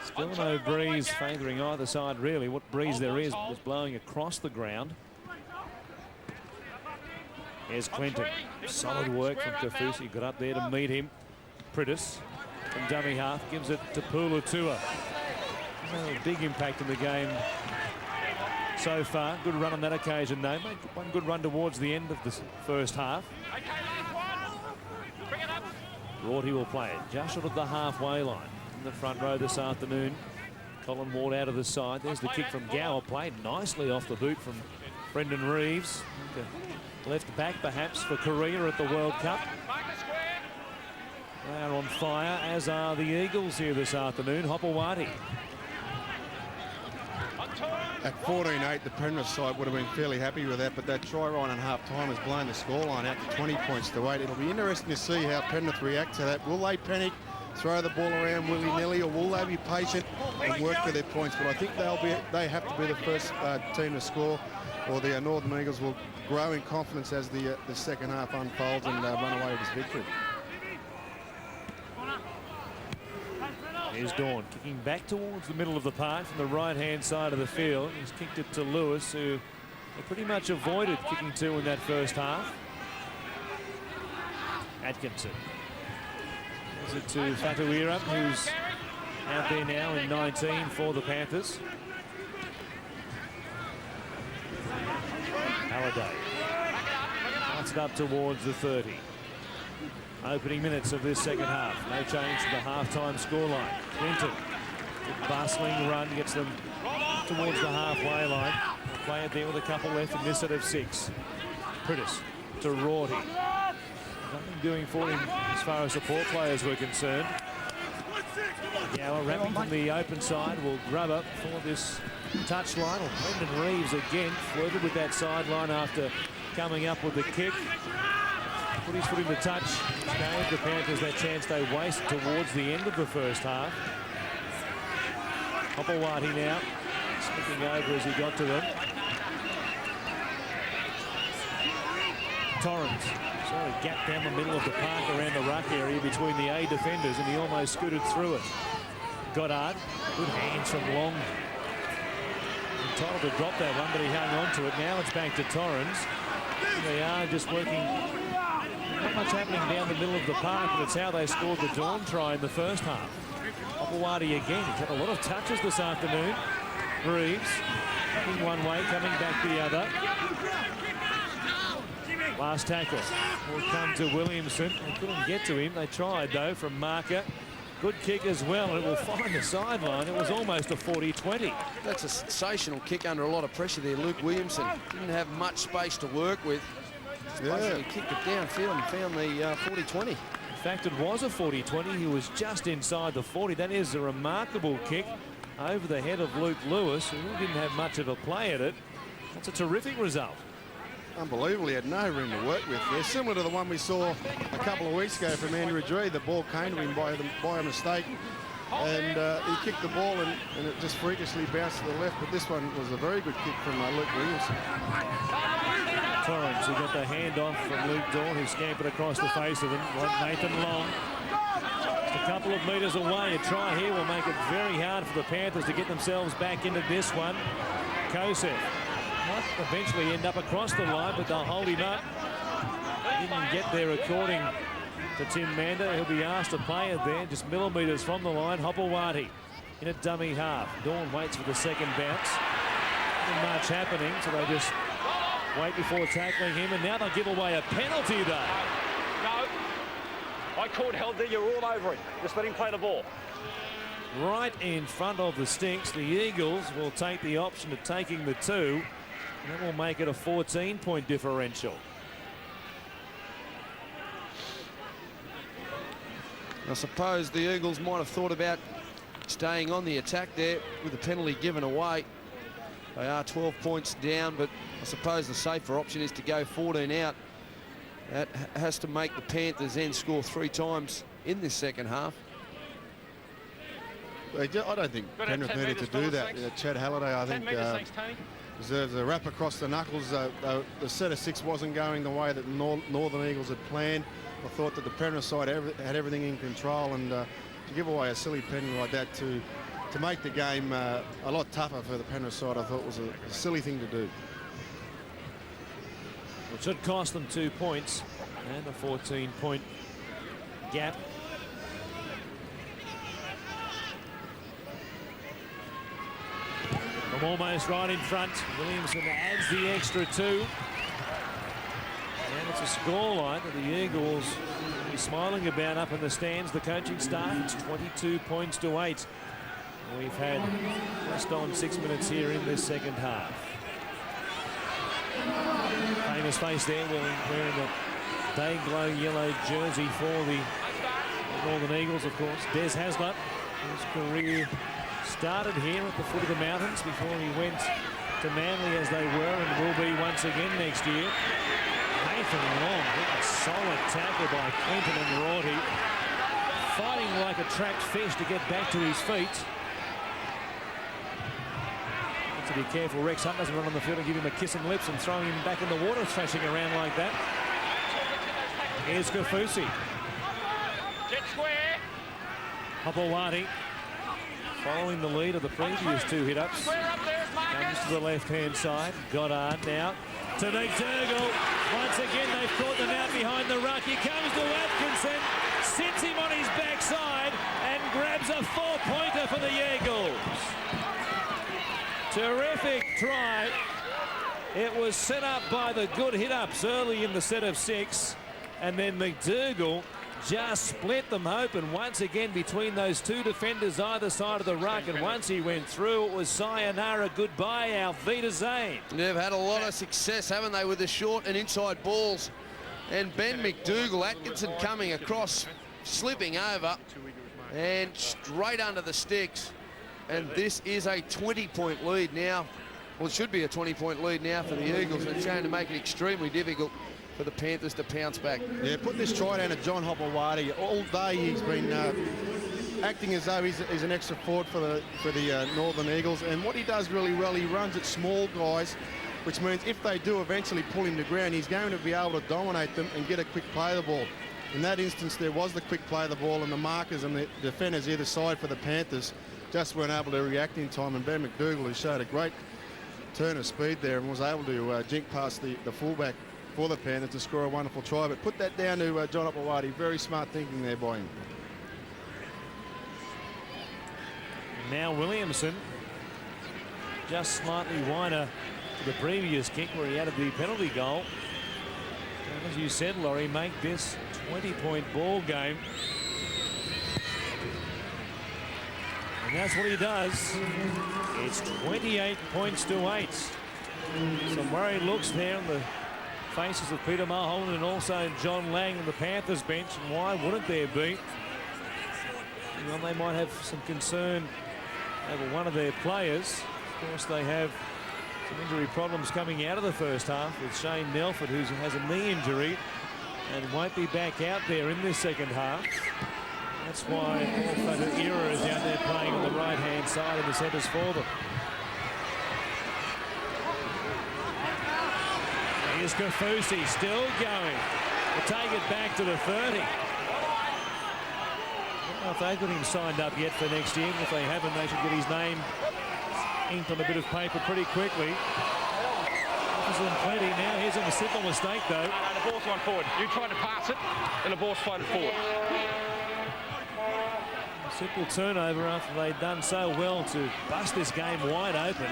Still no breeze favouring either side, really. What breeze there is blowing across the ground. Here's Clinton. Solid work from Kafusi. Got up there to meet him. Pritis from dummy half gives it to Pulatua. Oh, big impact in the game so far. Good run on that occasion, though. Made one good run towards the end of the first half. Okay, last one. Bring it up. Rorty will play it just short of the halfway line. In the front row this afternoon. Colin Ward out of the side. There's the kick from Gower. Played nicely off the boot from Brendan Reeves. Left back, perhaps, for Korea at the World Cup. They are on fire, as are the Eagles here this afternoon. Hopewadi. At 14-8, the Penrith side would have been fairly happy with that, but that try right on half-time has blown the scoreline out to 20 points to 8. It'll be interesting to see how Penrith react to that. Will they panic, throw the ball around willy-nilly, or will they be patient and work for their points? But I think they have to be the first team to score, or the Northern Eagles will grow in confidence as the second half unfolds and run away with this victory. Here's Dawn kicking back towards the middle of the park from the right-hand side of the field. He's kicked it to Lewis, who pretty much avoided kicking 2 in that first half. Atkinson. Gives it to Fatuira, who's out there now in 19 for the Panthers. Halliday. Lights it up towards the 30. Opening minutes of this second half. No change to the half-time scoreline. Clinton, bustling run, gets them towards the halfway line. They'll play it there with a couple left in this set of 6. Pritis to Rorty. Nothing doing for him as far as support players were concerned. Gower wrapping from the open side will grub up for this touchline. Brendan Reeves again flirted with that sideline after coming up with the kick. Put his foot in the touch. Gave the Panthers that chance they wasted towards the end of the first half. Hopewadi now slipping over as he got to them. Torrens sort of gap down the middle of the park around the ruck area between the A defenders, and he almost scooted through it. Goddard, good hands from Long. Entitled to drop that one, but he hung on to it. Now it's back to Torrens. They are just working. Not much happening down the middle of the park, but it's how they scored the Dawn try in the first half. Hopewadi again. He's had a lot of touches this afternoon. Reeves looking one way, coming back the other. Last tackle will come to Williamson. They couldn't get to him. They tried, though, from Marker. Good kick as well, and it will find the sideline. It was almost a 40-20. That's a sensational kick under a lot of pressure there. Luke Williamson didn't have much space to work with. Basically kicked it downfield and found the 40-20. In fact, it was a 40-20. He was just inside the 40. That is a remarkable kick over the head of Luke Lewis, who didn't have much of a play at it. That's a terrific result. Unbelievable, he had no room to work with there. Similar to the one we saw a couple of weeks ago from Andrew Dree. The ball came to him by a mistake, and he kicked the ball and it just freakishly bounced to the left. But this one was a very good kick from Luke Williamson. Torrens, who got the handoff from Luke Dawn, who scampered across the face of him, like Nathan Long. Just a couple of metres away. A try here will make it very hard for the Panthers to get themselves back into this one. Kosef might eventually end up across the line, but they'll hold him up. He didn't get there according to Tim Mander. He'll be asked to play it there, just millimetres from the line. Hopewadi in a dummy half. Dawn waits for the second bounce. Not much happening, so they just wait before tackling him, and now they'll give away a penalty, though. No. I called held there. You're all over it. Just let him play the ball. Right in front of the sticks. The Eagles will take the option of taking the 2. And that will make it a 14-point differential. I suppose the Eagles might have thought about staying on the attack there with the penalty given away. They are 12 points down, but I suppose the safer option is to go 14 out. That has to make the Panthers then score 3 times in this second half. I don't think Penrith needed to do that. Chad Halliday, I think, deserves a wrap across the knuckles. The set of 6 wasn't going the way that Northern Eagles had planned. I thought that the Penrith side had everything in control, and to give away a silly penalty like that to make the game a lot tougher for the Penrith side, I thought was a silly thing to do. It should cost them 2 points and a 14-point gap. From almost right in front, Williamson adds the extra 2. And it's a scoreline that the Eagles will be smiling about up in the stands. The coaching staff, it's 22 points to 8. We've had just on 6 minutes here in this second half. Famous face there, wearing the day-glow yellow jersey for the Northern Eagles, of course. Des Hasler, his career started here at the foot of the mountains before he went to Manly, as they were and will be once again next year. Nathan Long, a solid tackle by Clinton and Rorty. Fighting like a trapped fish to get back to his feet. To be careful, Rex Hunt doesn't run on the field and give him a kiss and lips and throwing him back in the water, thrashing around like that. Here's Kafusi. Jet square. Hopewadi following the lead of the previous 2 hit-ups. Comes to the left-hand side. Goddard now to McDougall. Once again, they've caught them out behind the ruck. Here comes to Atkinson. Sits him on his backside and grabs a 4-pointer for the Eagles. Terrific try. It was set up by the good hit-ups early in the set of 6. And then McDougall just split them open once again between those 2 defenders either side of the ruck. And once he went through, it was sayonara, goodbye, Auf Wiedersehen. They've had a lot of success, haven't they, with the short and inside balls And Ben McDougall, Atkinson coming across, slipping over, and straight under the sticks. And this is a 20-point lead now. Well, it should be a 20-point lead now for the Eagles, and it's going to make it extremely difficult for the Panthers to pounce back. Yeah, put this try down to John Hopewadi. All day he's been acting as though he's an extra forward for the Northern Eagles, and what he does really well, he runs at small guys, which means if they do eventually pull him to ground, he's going to be able to dominate them and get a quick play of the ball. In that instance, there was the quick play of the ball, and the markers and the defenders either side for the Panthers just weren't able to react in time, and Ben McDougall, who showed a great turn of speed there and was able to jink past the fullback for the Panthers to score a wonderful try. But put that down to John Hopewadi. Very smart thinking there by him. Now Williamson, just slightly wider to the previous kick where he added the penalty goal. And as you said, Laurie, make this 20-point ball game. And that's what he does. It's 28 points to 8. Some worried looks there on the faces of Peter Mulholland and also John Lang on the Panthers bench. And why wouldn't there be? Well, they might have some concern over one of their players. Of course, they have some injury problems coming out of the first half with Shane Nelford, who has a knee injury and won't be back out there in this second half. That's why Paul Ira is out there playing on the right-hand side in the centres for them. Here's Kafusi still going. They'll take it back to the 30. I don't know if they've got him signed up yet for next year. If they haven't, they should get his name inked on a bit of paper pretty quickly. Offers them plenty now. Here's a simple mistake, though. No, the ball's gone forward. You tried to pass it, and the ball's floated forward. A simple turnover after they'd done so well to bust this game wide open.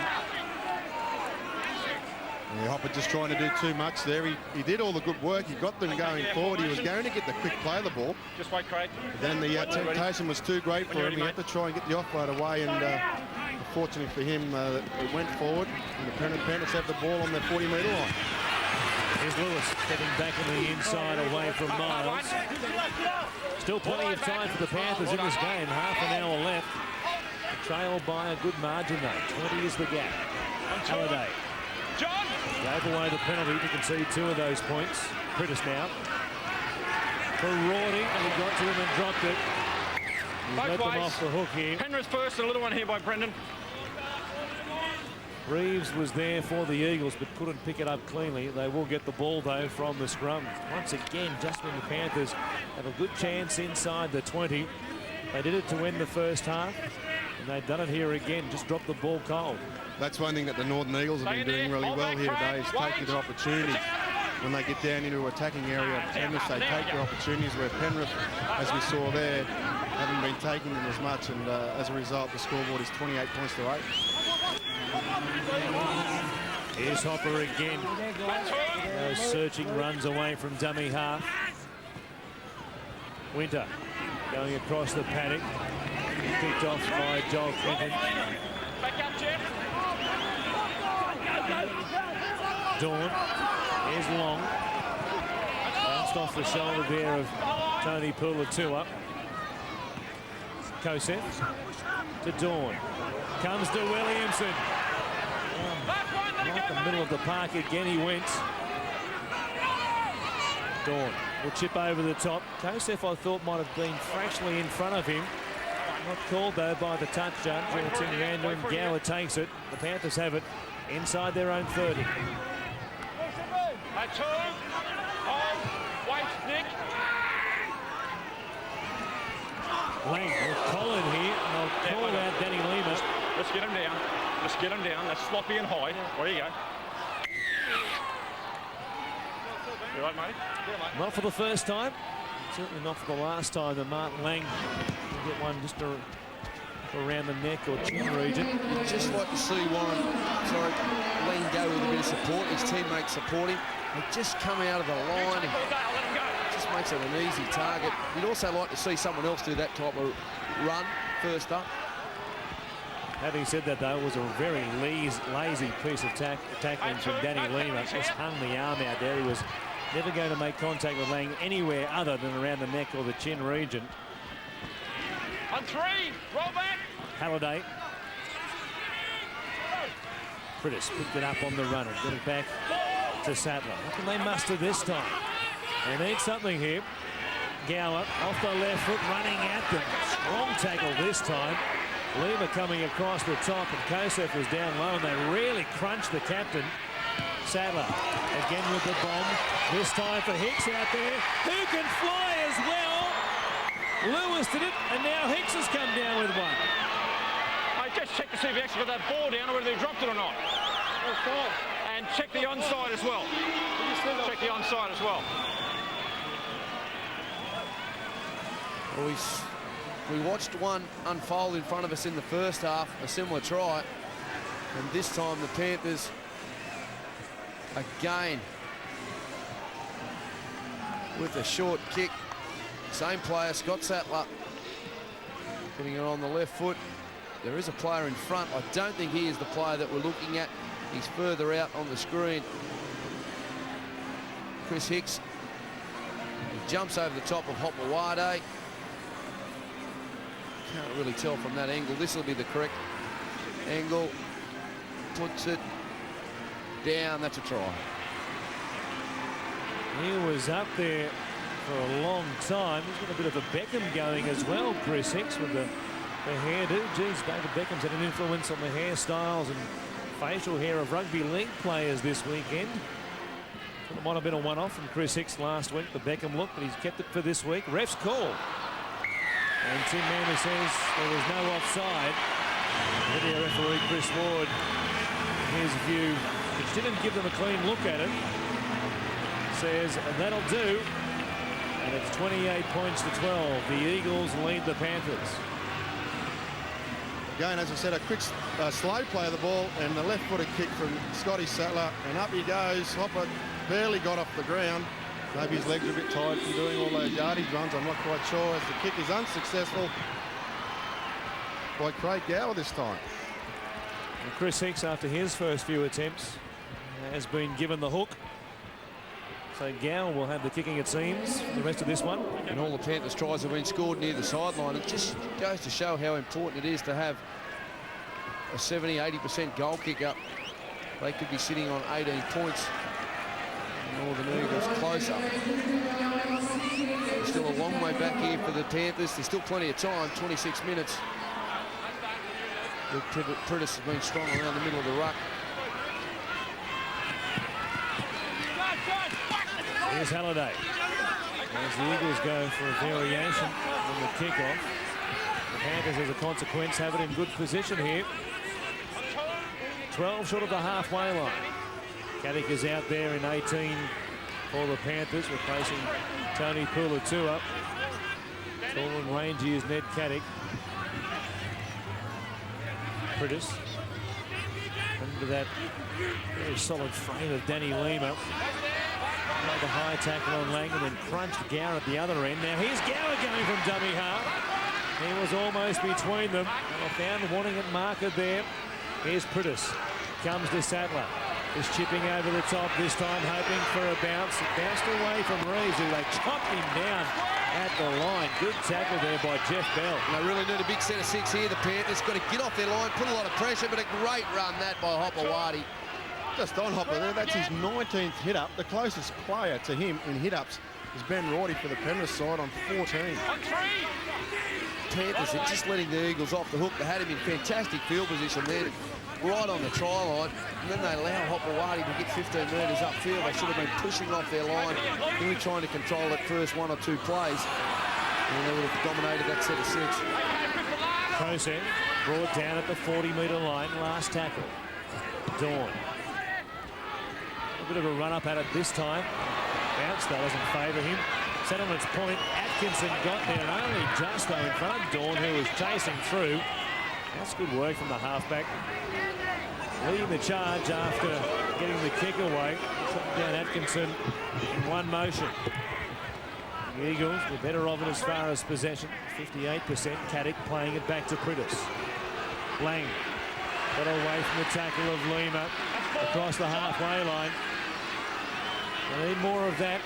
Yeah, Hopper just trying to do too much there. He did all the good work. He got them going forward. He was going to get the quick play of the ball. Just wait, Craig. But then the temptation was too great for him. He had to try and get the offload away, and fortunately for him, it went forward. And the Panthers have the ball on their 40-metre line. Here's Lewis stepping back on the inside away from Miles. Still plenty of time for the Panthers in this game. Half an hour left. Trailed by a good margin, though. 20 is the gap. Halliday gave away the penalty to concede 2 of those points. Prittis now. Barordi, and he got to him and dropped it. He's let them off the hook here. Penrith first, a little one here by Brendan. Reeves was there for the Eagles but couldn't pick it up cleanly. They will get the ball, though, from the scrum. Once again, just when the Panthers have a good chance inside the 20. They did it to win the first half, and they've done it here again. Just dropped the ball cold. That's one thing that the Northern Eagles have been doing really well here today, is taking their opportunities. When they get down into attacking area of Penrith, they take their opportunities, where Penrith, as we saw there, haven't been taking them as much, and as a result, the scoreboard is 28 points to 8. Here's Hopper again. Those searching runs away from dummy half. Winter going across the paddock. Picked off by Joel Clinton. Dawn. Here's Long. Bounced off the shoulder there of Tony Pulatua. Kosef to Dawn. Comes to Williamson. Right in the middle of the park again he went. Dawn will chip over the top. Kosef, I thought, might have been fractionally in front of him. Not called, though, by the touch judge. It's in random. Gower takes it. The Panthers have it inside their own 30. Lang will call it here. They'll call out Danny Lima. Let's get him down. Let's get him down. That's sloppy and high. There you go. You right, mate? Not for the first time. Certainly not for the last time that Martin Lang will get one just around the neck or chin region. You'd just like to see Lang go with a bit of support. His teammates support him. They just come out of the line and just makes it an easy target. You'd also like to see someone else do that type of run first up. Having said that, though, it was a very lazy piece of tackling from Danny Lima. Just hung the arm out there. He was Never going to make contact with Lang anywhere other than around the neck or the chin region. On 3, roll back. Halliday. Prittis picked it up on the run and got it back to Sattler. What can they muster this time? They need something here. Gower off the left foot, running at them. Strong tackle this time. Lima coming across the top, and Kosef was down low, and they really crunched the captain. Sattler again with the bomb. This time for Hicks out there, who can fly as well. Lewis did it, and now Hicks has come down with one. I just check to see if he actually got that ball down or whether he dropped it or not. And check the onside as well. Check the onside as well. Well, we watched one unfold in front of us in the first half, a similar try. And this time the Panthers again with a short kick. Same player, Scott Sattler, putting it on the left foot. There is a player in front. I don't think he is the player that we're looking at. He's further out on the screen. Chris Hicks. He jumps over the top of Hopewade. Can't really tell from that angle. This will be the correct angle. Puts it down. That's a try. He was up there for a long time. He's got a bit of a Beckham going as well, Chris Hicks, with the hairdo. Geez, David Beckham's had an influence on the hairstyles and facial hair of rugby league players this weekend. It might have been a one-off from Chris Hicks last week, the Beckham look, but he's kept it for this week. Ref's call. And Tim Manley says there was no offside. Video referee Chris Ward, his view, which didn't give them a clean look at it, says that'll do. And it's 28 points to 12. The Eagles lead the Panthers. Again, as I said, a quick slow play of the ball and the left-footed kick from Scotty Sattler, and up he goes. Hopper barely got off the ground. Maybe his legs are a bit tired from doing all those yardage runs. I'm not quite sure, as the kick is unsuccessful by Craig Gower this time. And Chris Hicks, after his first few attempts, has been given the hook. So Gower will have the kicking, it seems, for the rest of this one. And all the Panthers tries have been scored near the sideline. It just goes to show how important it is to have a 70-80% goal kicker. They could be sitting on 18 points. Northern Eagles closer. Still a long way back here for the Panthers. There's still plenty of time, 26 minutes. Prittis has been strong around the middle of the ruck. Here's Halliday. As the Eagles go for a variation on the kickoff. The Panthers, as a consequence, have it in good position here. 12 short of the halfway line. Caddick is out there in 18 for the Panthers, replacing Tony Pulatua. Tall and rangy is Ned Caddick. Prittis. Under that very solid frame of Danny Lima. The high tackle on Lang and then crunched Gower at the other end. Now here's Gower going from dummy half. He was almost between them. And found wanting it marker there. Here's Prittis. Comes to Sattler. Is chipping over the top this time, hoping for a bounce. It bounced away from Reeves, who they chopped him down at the line. Good tackle there by Jeff Bell. And they really need a big set of six here. The Panthers got to get off their line, put a lot of pressure, but a great run that by Hopewade. Just on Hopper there, that's his 19th hit-up. The closest player to him in hit-ups is Ben Rorty for the Penrith side on 14. Panthers are just letting the Eagles off the hook. They had him in fantastic field position there, right on the try line, and then they allow Hopewade to get 15 metres upfield. They should have been pushing off their line, really trying to control that first one or two plays, and they would have dominated that set of six. Kosef brought down at the 40-metre line, last tackle. Dawn. A bit of a run up at it this time. Bounce, that doesn't favour him. Settlement's point, Atkinson got there only just though in front of Dawn, who was chasing through. That's good work from the halfback. Leading the charge after getting the kick away. Shot down Atkinson in one motion. The Eagles were better off it as far as possession. 58%. Caddick playing it back to Prittis. Lang got away from the tackle of Lima across the halfway line. They need more of that.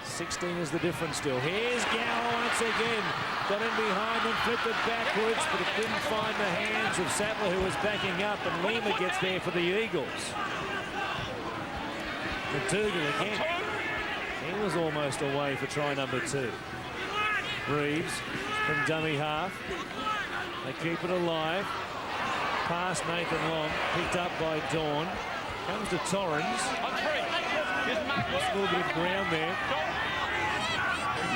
16 is the difference still. Here's Gower once again. Got in behind and flipped it backwards, but it didn't find the hands of Sattler, who was backing up, and Lima gets there for the Eagles. McDougall again. He was almost away for try number 2. Reeves from dummy half. They keep it alive. Past Nathan Long, picked up by Dawn. Comes to Torrens. Just a little bit of ground there.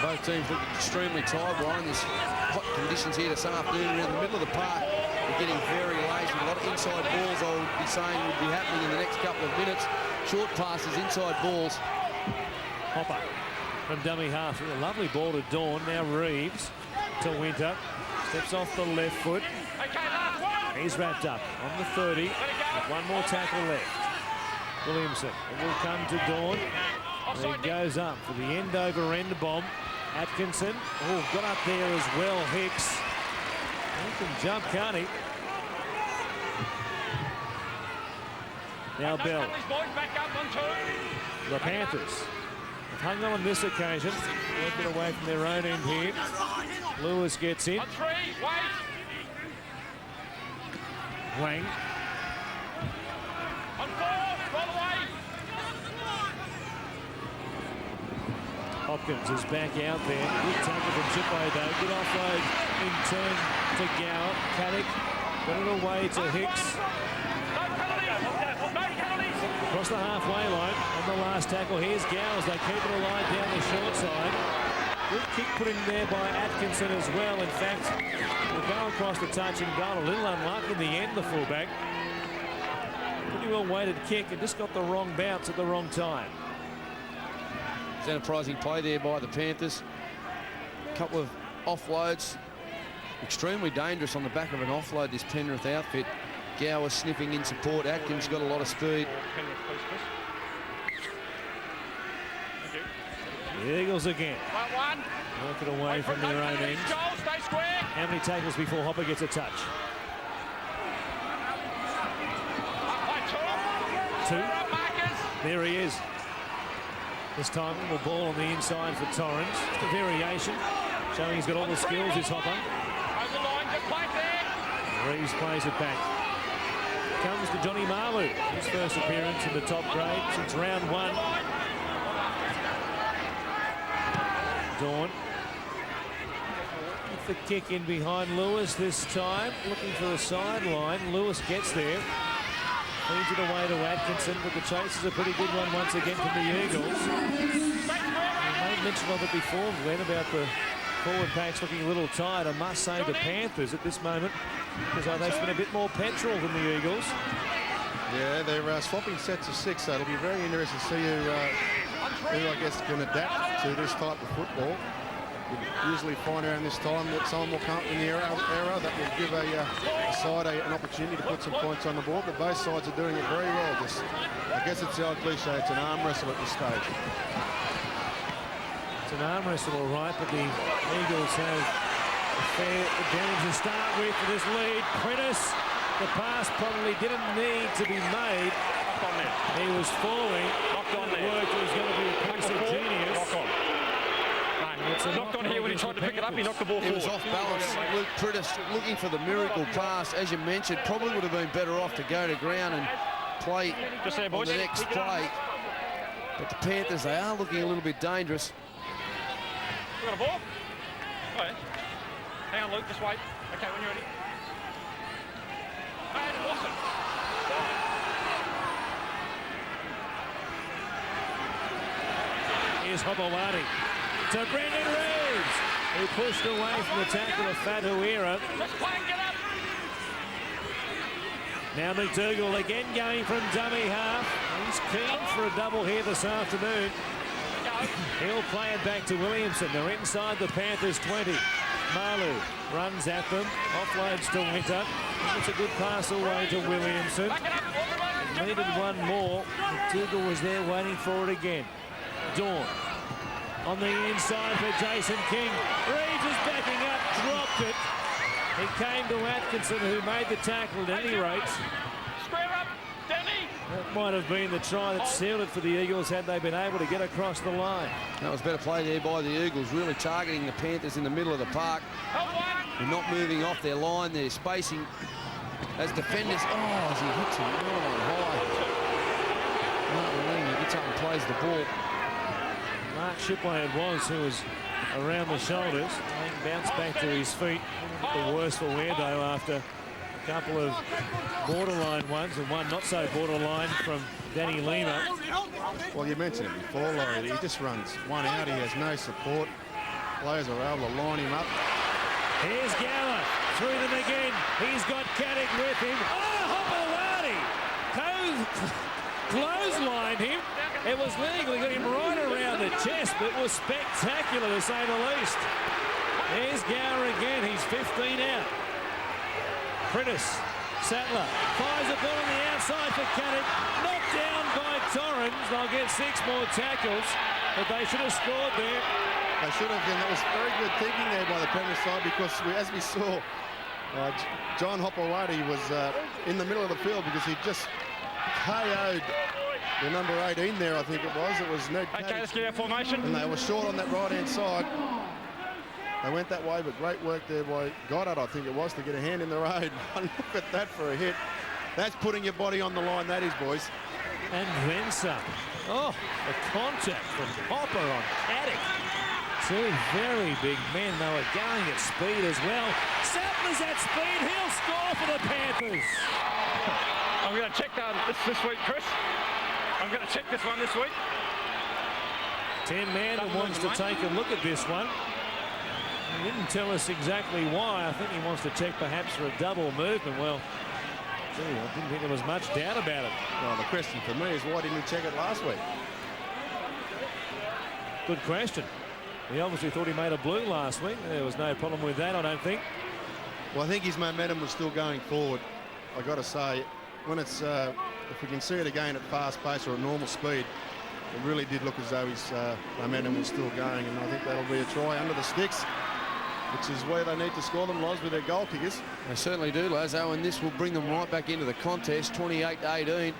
Both teams look extremely tired, Ryan. There's hot conditions here this afternoon. We're in the middle of the park. We're getting very lazy. A lot of inside balls, I would be saying, would be happening in the next couple of minutes. Short passes, inside balls. Hopper from dummy half. A lovely ball to Dawn. Now Reeves to Winter. Steps off the left foot. He's wrapped up on the 30. With one more tackle left. Williamson. It will come to Dawn. And he goes up for the end-over-end bomb. Atkinson. Oh, got up there as well. Hicks. He can jump, can't he? Now Bell. The Panthers have hung on this occasion. A little bit away from their own end here. Lewis gets in. Wang. Hopkins is back out there. Good tackle from Chippo though. Good offload in turn to Gower. Caddick got it away to Hicks. Across the halfway line on the last tackle. Here's Gowers. They keep it alive down the short side. Good kick put in there by Atkinson as well. In fact, will go across the touch and goal. A little unlucky in the end, the fullback. Pretty well weighted kick and just got the wrong bounce at the wrong time. Enterprising play there by the Panthers. A couple of offloads. Extremely dangerous on the back of an offload, this Penrith outfit. Gower sniffing in support. Atkins got a lot of speed. The Eagles again. Work it away from their own end. How many tackles before Hopper gets a touch? 2. There he is. This time the ball on the inside for Torrens. Just a variation, showing he's got all the skills, is Hopper. Reeves plays it back. Comes to Johnny Malu. His first appearance in the top grade since round 1. Dawn. With the kick in behind Lewis this time. Looking for the sideline. Lewis gets there. Feeds it away to Atkinson, but the chase is a pretty good one once again from the Eagles. I made mention of it before, Glenn, about the forward packs looking a little tired. I must say the Panthers at this moment, because they spent a bit more petrol than the Eagles. Yeah, they're swapping sets of 6, so it'll be very interesting to see who I guess, can adapt to this type of football. You usually find around this time that someone will come up in the era that will give a side an opportunity to put some points on the board, but both sides are doing it very well. I guess it's the old cliche, it's an arm wrestle at this stage. It's an arm wrestle, all right, but the Eagles have a fair advantage to start with for this lead. Prentice, the pass probably didn't need to be made. He was falling. It worked. It was going to be a piece of genius. Knocked on here when he tried to pick it up. He knocked the ball forward. He was off balance. Luke Prentice looking for the miracle pass. As you mentioned, probably would have been better off to go to ground and play on the next play. But the Panthers, they are looking a little bit dangerous. You got a ball? Oh, yeah. Hang on, Luke. Just wait. Okay, when you're ready. And Watson. Here's Hopewadi to Brendan Reeves, who pushed away from the tackle of Fatuera. Now McDougall again going from dummy half. He's keen for a double here this afternoon. He'll play it back to Williamson. They're inside the Panthers 20. Malu runs at them, offloads to Winter. It's a good pass away to Williamson. Needed one more. McDougall was there waiting for it again. Dawn on the inside for Jason King. Reeves is backing up, dropped it. He came to Atkinson, who made the tackle at any rate. Square up, Denny. might have been the try that sealed it for the Eagles had they been able to get across the line. That was better play there by the Eagles, really targeting the Panthers in the middle of the park. They're not moving off their line, they're spacing as defenders. Oh, as he hits him right on high. Martin gets up and plays the ball. Mark Shipley it was who was around the shoulders. He bounced back to his feet. The worst for wear though after a couple of borderline ones and one not so borderline from Danny Lima. Well, you mentioned it before, Laurie. He just runs one out. He has no support. Players are able to line him up. Here's Gower through them again. He's got Caddick with him. Oh, Hopewadi! Clotheslined him. It was legal. He got him right around the chest, but it was spectacular to say the least. There's Gower again. He's 15 out. Prentice, Sattler fires a ball on the outside for Caddick. Knocked down by Torrens. They'll get 6 more tackles, but they should have scored there. They should have, and that was very good thinking there by the Penrith side because as we saw, John Hopewadi was in the middle of the field because he just KO'd the number 18 there, I think it was. It was Ned Caddick. Okay, let's get our formation. And they were short on that right-hand side. They went that way, but great work there by Goddard, I think it was, to get a hand in the road. Look at that for a hit. That's putting your body on the line, that is, boys. And then some. Oh, the contact from Hopper on Caddick. 2 very big men. They were going at speed as well. Sattler's at speed. He'll score for the Panthers. I'm going to check this week, Chris. I'm going to check this one this week. 10 man who wants to take a look at this one. He didn't tell us exactly why. I think he wants to check perhaps for a double movement. Well, gee, I didn't think there was much doubt about it. Well, the question for me is why didn't he check it last week? Good question. He obviously thought he made a blue last week. There was no problem with that, I don't think. Well, I think his momentum was still going forward. I got to say, when it's if we can see it again at fast pace or at normal speed, it really did look as though his momentum was still going, and I think that'll be a try under the sticks, which is where they need to score them, Loz, with their goal kickers. They certainly do, Lazo, and this will bring them right back into the contest, 28-18.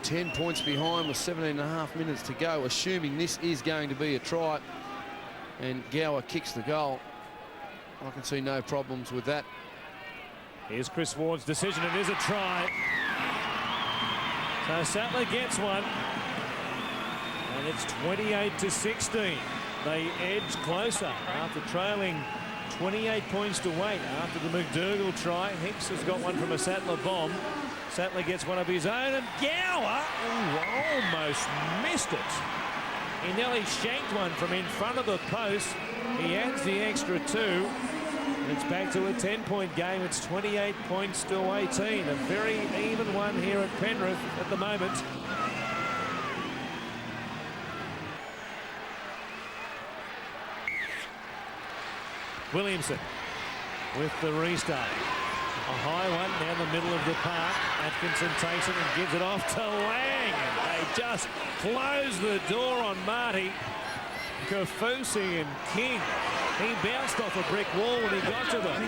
10 points behind with 17.5 minutes to go, assuming this is going to be a try, and Gower kicks the goal. I can see no problems with that. Here's Chris Ward's decision. It is a try. So Sattler gets one. And it's 28-16. They edge closer after trailing 28 points to 8 after the McDougall try. Hicks has got one from a Sattler bomb. Sattler gets one of his own, and Gower almost missed it. He nearly shanked one from in front of the post. He adds the extra 2. And it's back to a 10-point game. It's 28 points to 18. A very even one here at Penrith at the moment. Williamson with the restart. A high one down the middle of the park. Atkinson takes it and gives it off to Lang. And they just close the door on Marty. Kafusi and King. He bounced off a brick wall when he got to them.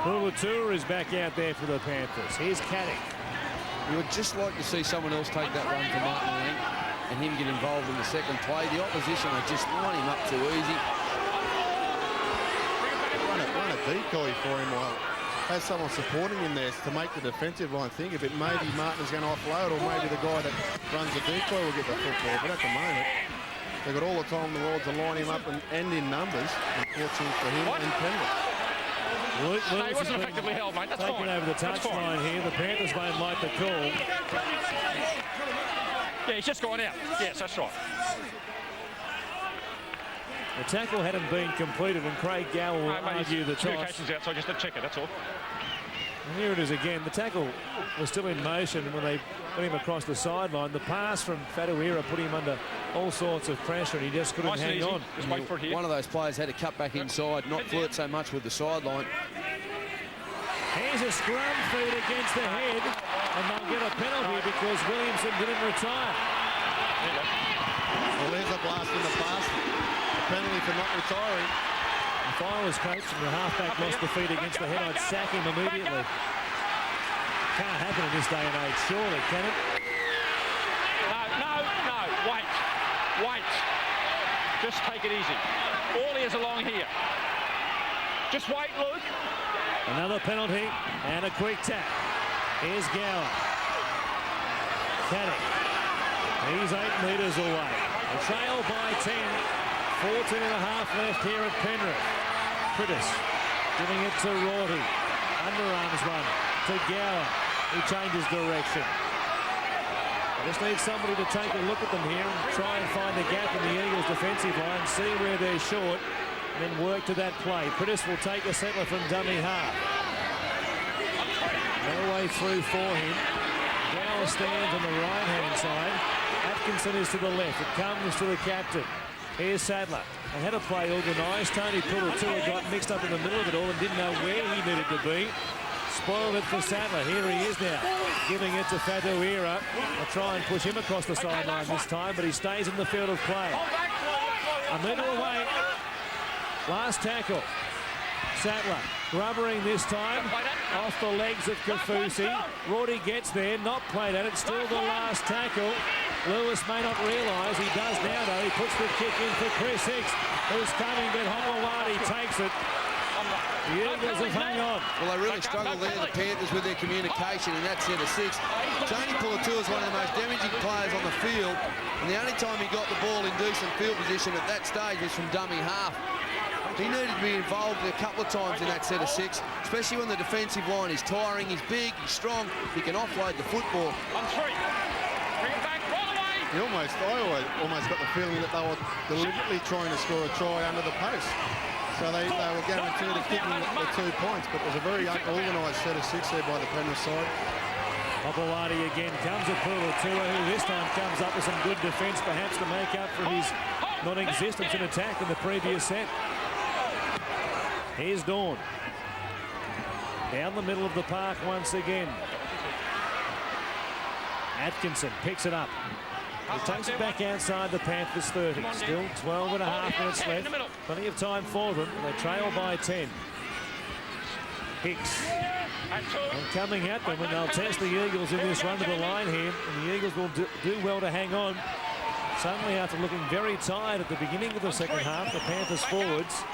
Hulatua is back out there for the Panthers. Here's Caddick. You would just like to see someone else take that run for Martin Lang and him get involved in the second play. The opposition are just line him up too easy. Run a decoy for him while has someone supporting him there to make the defensive line think a bit. Maybe Martin's going to offload, or maybe the guy that runs the decoy will get the football. But at the moment, they've got all the time in the world to line him up and in numbers, unfortunately for him and Penrith. No, he wasn't effectively held, mate. That's taken fine. over the touchline here. The Panthers won't like the call. Yeah, he's just gone out. Yes, that's right. The tackle hadn't been completed, and Craig Gower will argue the toss. Communications outside, just to check it, that's all. And here it is again. The tackle was still in motion when they put him across the sideline. The pass from Fatuira put him under all sorts of pressure, and he just couldn't hang on. Just wait for it here. One of those players had to cut back inside, not flirt so much with the sideline. Here's a scrum feed against the head, and they'll get a penalty because Williamson didn't retire. Well, there's a blast in the past. Penalty for not retiring. If I was coach and the halfback lost the feet against the head, I'd sack him immediately. Can't happen in this day and age, surely, can it? No, wait. Just take it easy. All is along here. Just wait, Luke. Another penalty and a quick tap. Here's Gower. Caddick. He's 8 metres away. A trail by 10. 14 and a half left here at Penrith. Critis giving it to Rorty. Underarms one to Gower. He changes direction. I just need somebody to take a look at them here and try and find the gap in the Eagles' defensive line, see where they're short, and then work to that play. Critis will take a settler from dummy half. No way through for him. Gower stands on the right-hand side. Atkinson is to the left. It comes to the captain. Here's Sadler. They had a play organised. Tony Purutua got mixed up in the middle of it all and didn't know where he needed to be. Spoiled it for Sadler. Here he is now, giving it to Fatuira. They'll try and push him across the sideline this time, but he stays in the field of play. A metre away. Last tackle. Sadler rubbering this time off the legs of Kafusi. Rorty gets there, not played at it. Still the last tackle. Lewis may not realise he does now, though. He puts the kick in for Chris Hicks, who's coming, but Homawadi takes it. The Eagles have hung on. Well, they really struggled there, the Panthers, with their communication in that set of 6. Tony Purutua is one of the most damaging players on the field, and the only time he got the ball in decent field position at that stage was from dummy half. He needed to be involved a couple of times in that set of 6, especially when the defensive line is tiring. He's big, he's strong, he can offload the football. On 3. Bring it back, roll away. I almost got the feeling that they were deliberately trying to score a try under the post. So they were guaranteed of kicking the 2 points, but it was a very unorganised set of 6 there by the Penrith side. Homawadi again comes at Purutua, who this time comes up with some good defence, perhaps to make up for his non-existence in attack in the previous set. Here's Dawn. Down the middle of the park once again. Atkinson picks it up. He takes it back outside the Panthers 30. Still 12 and a half minutes left. Plenty of time for them. They trail by 10. Hicks. And coming at them, and they'll test the Eagles in this run to the line here. And the Eagles will do well to hang on. Suddenly, after looking very tired at the beginning of the second half, the Panthers forwards,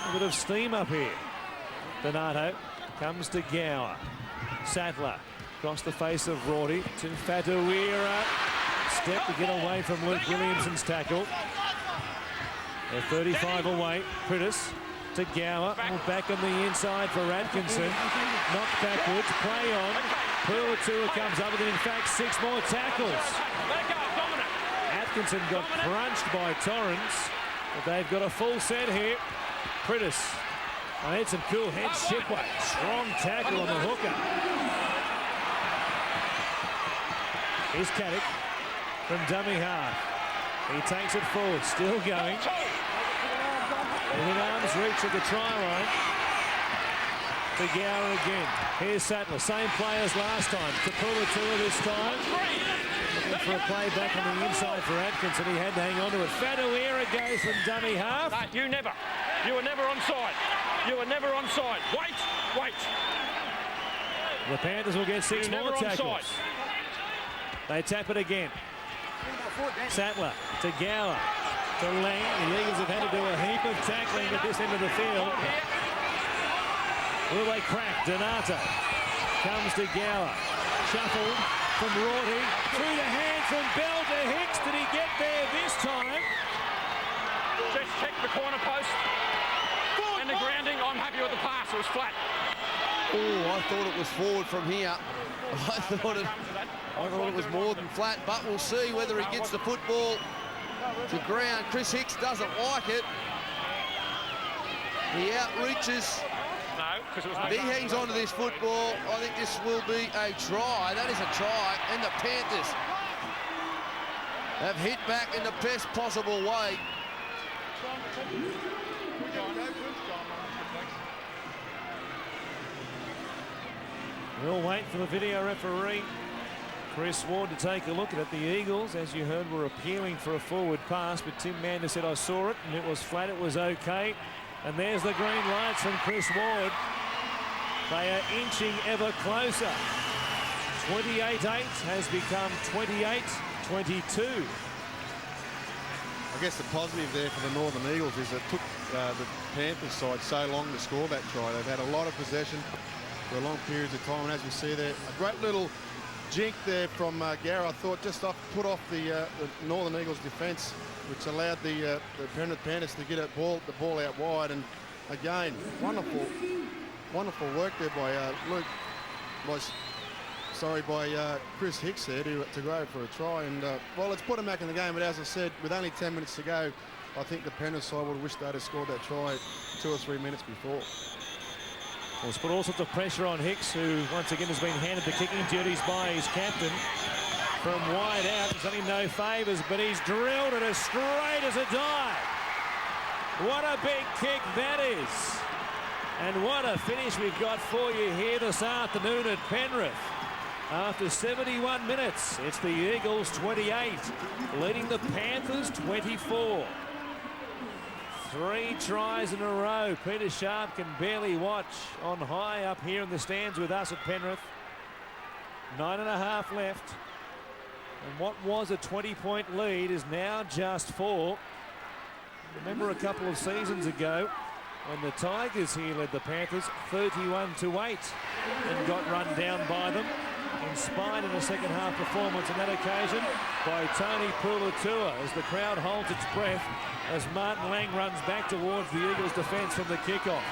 a bit of steam up here. Donato comes to Gower. Sadler across the face of Rorty to Fatuira. Step to get away from Luke Williamson's tackle. They're 35 away. Critis to Gower. Back on the inside for Atkinson. Knocked backwards. Play on. Purutua comes up with it. In fact, 6 more tackles. Atkinson got crunched by Torrance, but they've got a full set here. Critis. I had some cool head shipway. Strong tackle on the hooker. Here's Caddick from dummy half. He takes it forward, still going. Within arm's reach of the try line. To Gower again. Here's Sattler, same play as last time. To Purutua this time. Looking for a play back on the inside for Atkinson. He had to hang on to it. Fatuira goes from dummy half. No, you never. You were never onside. You were never onside. Wait. The Panthers will get 6 more tackles. They tap it again. Sattler to Gower to Lang. The Eagles have had to do a heap of tackling at this end of the field. Will they crack? Donato comes to Gower. Shuffled from Rorty. Through the hand from Bell to Hicks. Did he get there this time? Just check the corner post. And the grounding, I'm happy with the pass. It was flat. Oh, I thought it was forward from here. I thought it was more than flat, but we'll see whether he gets the football to ground. Chris Hicks doesn't like it. He outreaches. No, because it was no. He hangs on to this football. I think this will be a try. That is a try, and the Panthers have hit back in the best possible way. We'll wait for the video referee, Chris Ward, to take a look at it. The Eagles, as you heard, were appealing for a forward pass, but Tim Mander said, I saw it, and it was flat, it was okay. And there's the green lights from Chris Ward. They are inching ever closer 28-8 has become 28-22. I guess the positive there for the Northern Eagles is it took the Panthers side so long to score that try. They've had a lot of possession for long periods of time, and as we see there, a great little jink there from Gower, I thought, just put off the Northern Eagles defence, which allowed the Penrith Panthers to get the ball out wide. And again, wonderful work there by Chris Hicks there to go for a try. And well, it's put him back in the game, but as I said, with only 10 minutes to go, I think the Penrith side would have wished they'd have scored that try 2 or 3 minutes before. Well, it's put all sorts of pressure on Hicks, who once again has been handed the kicking duties by his captain. From wide out, he's done him no favours, but he's drilled it as straight as a die. What a big kick that is. And what a finish we've got for you here this afternoon at Penrith. After 71 minutes, it's the Eagles 28, leading the Panthers 24. 3 tries in a row. Peter Sharp can barely watch on high up here in the stands with us at Penrith. 9.5 left. And what was a 20-point lead is now just 4. Remember a couple of seasons ago when the Tigers here led the Panthers 31-8 and got run down by them, inspired in a second half performance on that occasion by Tony Puletua as the crowd holds its breath as Martin Lang runs back towards the Eagles defence from the kickoff.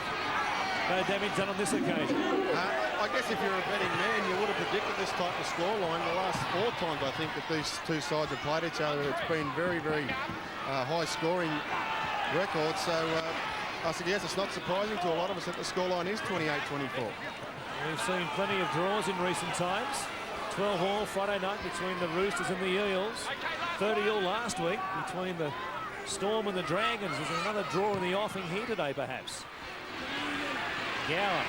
No damage done on this occasion. I guess if you're a betting man, you would have predicted this type of scoreline. The last 4 times, I think, that these two sides have played each other, it's been very, very high-scoring records. So I suggest it's not surprising to a lot of us that the scoreline is 28-24. We've seen plenty of draws in recent times. 12-all Friday night between the Roosters and the Eels. 30-all last week between the Storm and the Dragons. There's another draw in the offing here today, perhaps. Gower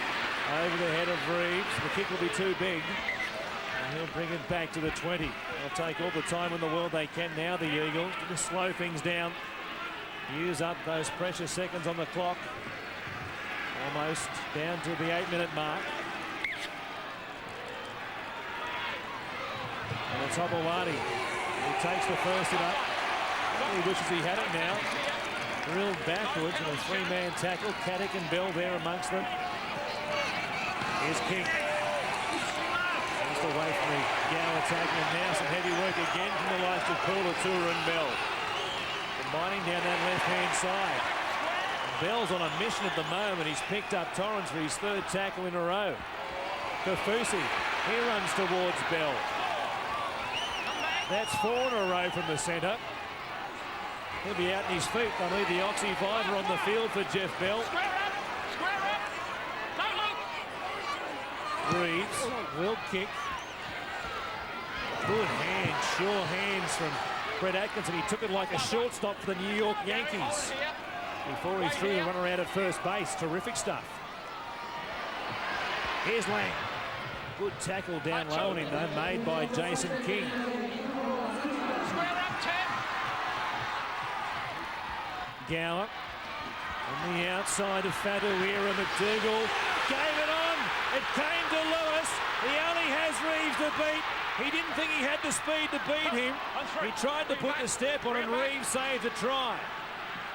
over the head of Reeves. The kick will be too big. And he'll bring it back to the 20. They'll take all the time in the world they can now, the Eagles, to slow things down. Use up those precious seconds on the clock. Almost down to the 8-minute mark. And it's Hopewadi. He takes the first hit up. He wishes he had it now. Drilled backwards in a 3-man tackle. Caddick and Bell there amongst them. Here's King. Just away from the Gower tackle, and now some heavy work again from the likes of Puletua and Bell. Combining down that left-hand side. Bell's on a mission at the moment. He's picked up Torrens for his 3rd tackle in a row. Kafusi, he runs towards Bell. That's 4 in a row from the centre. He'll be out in his feet. They'll need the Oxy-Viper on the field for Jeff Bell. Reeves will kick. Good hand, sure hands from Brett Atkinson. He took it like a shortstop for the New York Yankees before he threw the runner out at first base. Terrific stuff. Here's Lang. Good tackle down low on him, though, made by Jason King. Gower on the outside of Fatuira. McDougall gave it on. It came to Lewis. He only has Reeves to beat. He didn't think he had the speed to beat him. He tried to put the step on, and Reeves saved a try.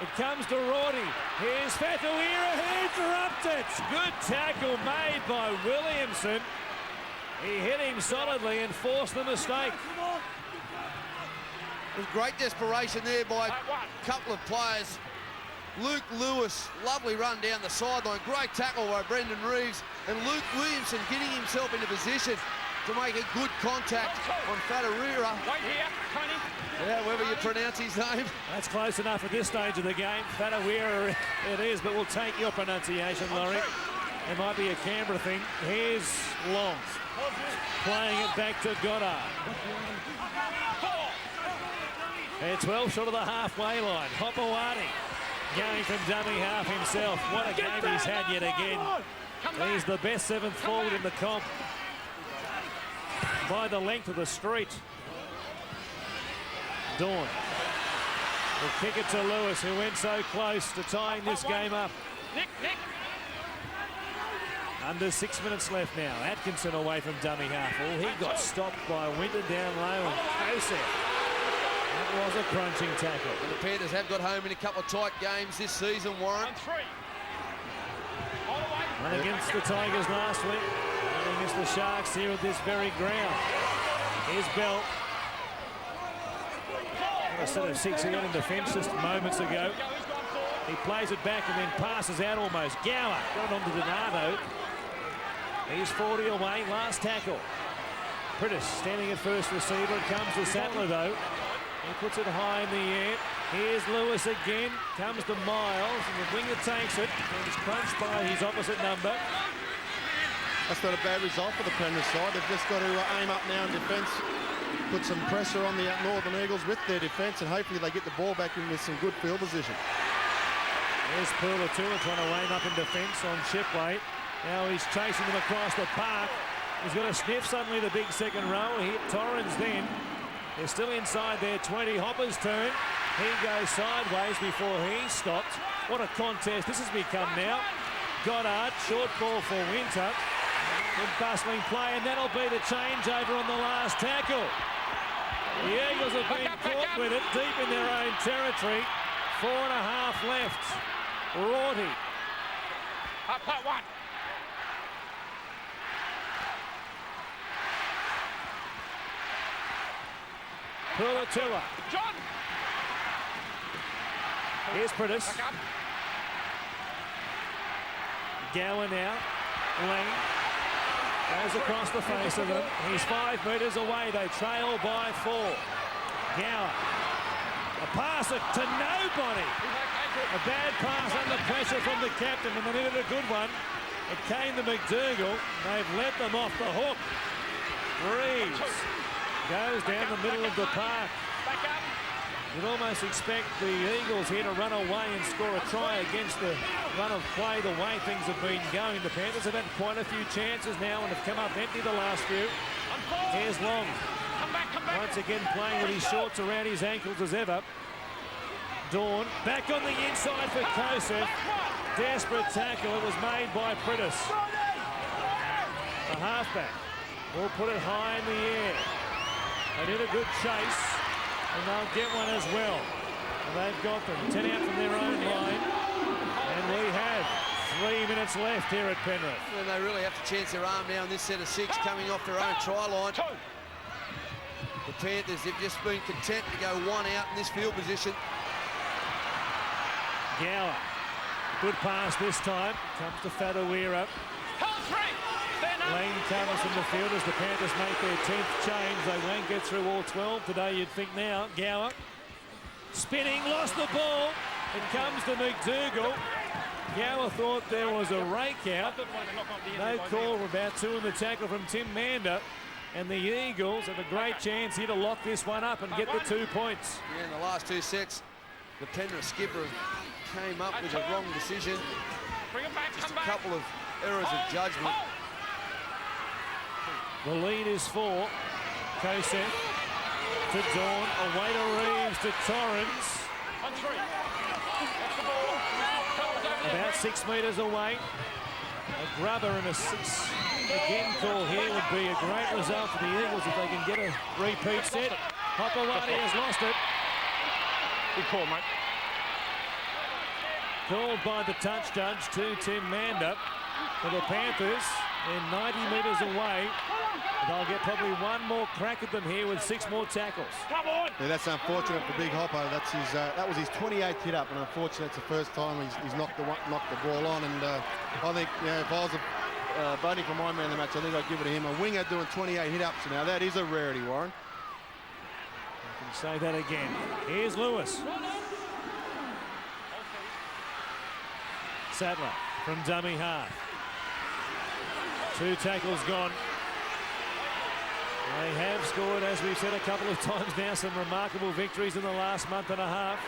It comes to Rorty. Here's Fatuira, who dropped it. Good tackle made by Williamson. He hit him solidly and forced the mistake. There's great desperation there by a couple of players. Luke Lewis, lovely run down the sideline. Great tackle by Brendan Reeves. And Luke Williamson getting himself into position to make a good contact on Fatuira. Wait here, Tony. However you pronounce his name. That's close enough at this stage of the game. Fatuira it is, but we'll take your pronunciation, Laurie. It might be a Canberra thing. Here's Long. Playing it back to Goddard. And 12 short of the halfway line. Hopewadi going from dummy half himself. What a game he's had yet again. He's the best 7th forward in the comp by the length of the street. Dawn will kick it to Lewis, who went so close to tying this game up. Under 6 minutes left now. Atkinson away from dummy half. Oh, he got stopped by Winter down low and Joseph. That was a crunching tackle. And the Panthers have got home in a couple of tight games this season, Warren. Went against the Tigers last week. And against the Sharks here at this very ground. Here's Bell. A set of 6 again in defence just moments ago. He plays it back and then passes out almost. Gower got it onto Donato. He's 40 away, last tackle. Prittis standing at first receiver. It comes to Sattler though. He puts it high in the air. Here's Lewis again. Comes to Miles and the winger takes it. And he's crunched by his opposite number. That's not a bad result for the Penrith side. They've just got to aim up now in defence. Put some pressure on the Northern Eagles with their defence and hopefully they get the ball back in with some good field position. There's Pula-Tua trying to aim up in defence on Shipley. Now he's chasing them across the park. He's got to sniff suddenly the big second row. He hit Torrens then. They're still inside their 20. Hopper's turn. He goes sideways before he stopped. What a contest this has become now. Goddard, short ball for Winter. Good bustling play, and that'll be the changeover on the last tackle. The Eagles have been caught with it deep in their own territory. 4.5 left. Rorty. Play one. Pula-Tua. John. Here's Prittis. Gower now. Lane. Goes across the face of them. He's 5 metres away. They trail by 4. Gower. A pass to nobody. A bad pass under pressure from the captain, and they needed a good one. It came to McDougall. They've let them off the hook. Reeves goes down the middle of the park. You'd almost expect the Eagles here to run away and score a try against the run of play, the way things have been going. The Panthers have had quite a few chances now and have come up empty the last few. Here's Long. Once again playing with his shorts around his ankles as ever. Dawn back on the inside for Kosef. Desperate tackle. It was made by Prittis. The halfback will put it high in the air. They did a good chase. And they'll get one as well. And they've got them 10 out from their own line. And we have 3 minutes left here at Penrith. And they really have to chance their arm now in this set of 6 coming off their own try line. The Panthers have just been content to go 1 out in this field position. Gower. Good pass this time. Comes to Fadawira. Lane covers from the field as the Panthers make their 10th change. They won't get through all 12 today, you'd think now. Gower spinning, lost the ball. It comes to McDougall. Gower thought there was a rake out. No call, about 2 in the tackle from Tim Mander. And the Eagles have a great chance here to lock this one up and get the 2 points. Yeah, in the last 2 sets, the Penrith skipper came up with a wrong decision. Just a couple of errors of judgment. The lead is 4. Kosef to Dawn, away to Reeves, to Torrens. About 6 metres away. A grubber and a 6 again call here would be a great result for the Eagles if they can get a repeat set. Hopewadi has lost it. Good call, mate. Called by the touch judge to Tim Mander. For the Panthers, they're 90 metres away. They'll get probably one more crack at them here with 6 more tackles. Come on! Yeah, that's unfortunate for Big Hoppo. That's his. That was his 28th hit up, and unfortunately, it's the first time he's knocked the ball on. And I think, if I was voting for my man of the match, I think I'd give it to him. A winger doing 28 hit ups now. That is a rarity, Warren. I can say that again. Here's Lewis. Sattler from dummy half. 2 tackles gone. They have scored, as we've said a couple of times now, some remarkable victories in the last month and a half.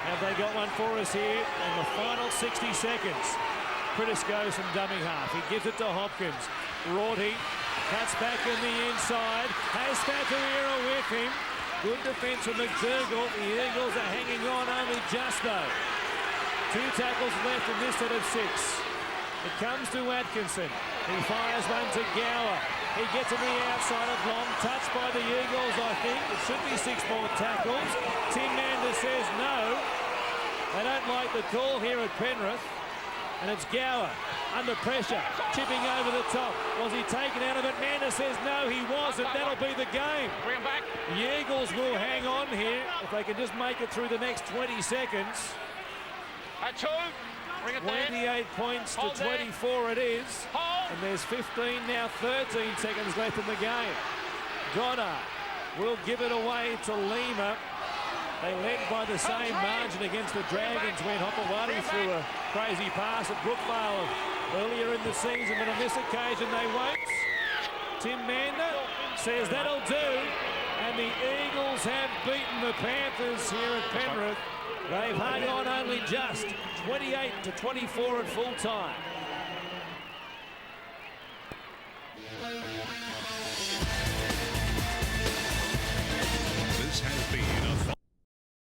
Have they got one for us here in the final 60 seconds? Prittis goes from dummy half. He gives it to Hopkins. Rorty cuts back in the inside. Has Fatuira with him. Good defence from McDougall. The Eagles are hanging on only just though. 2 tackles left in this set of 6. It comes to Atkinson. He fires one to Gower. He gets on the outside of long. Touched by the Eagles, I think. It should be 6 more tackles. Tim Mander says no. They don't like the call here at Penrith. And it's Gower under pressure, chipping over the top. Was he taken out of it? Mander says no, he wasn't. That'll be the game. Bring him back. The Eagles will hang on here if they can just make it through the next 20 seconds. At 2. Bring it there. 28 points to Hold 24 it is. Hold. And there's 15, now 13 seconds left in the game. Goddard will give it away to Lima. They led by the same margin against the Dragons when Hopewadi threw a crazy pass at Brookvale earlier in the season, but on this occasion they won't. Tim Mander says that'll do, and the Eagles have beaten the Panthers here at Penrith. They've hung on only just 28 to 24 at full time.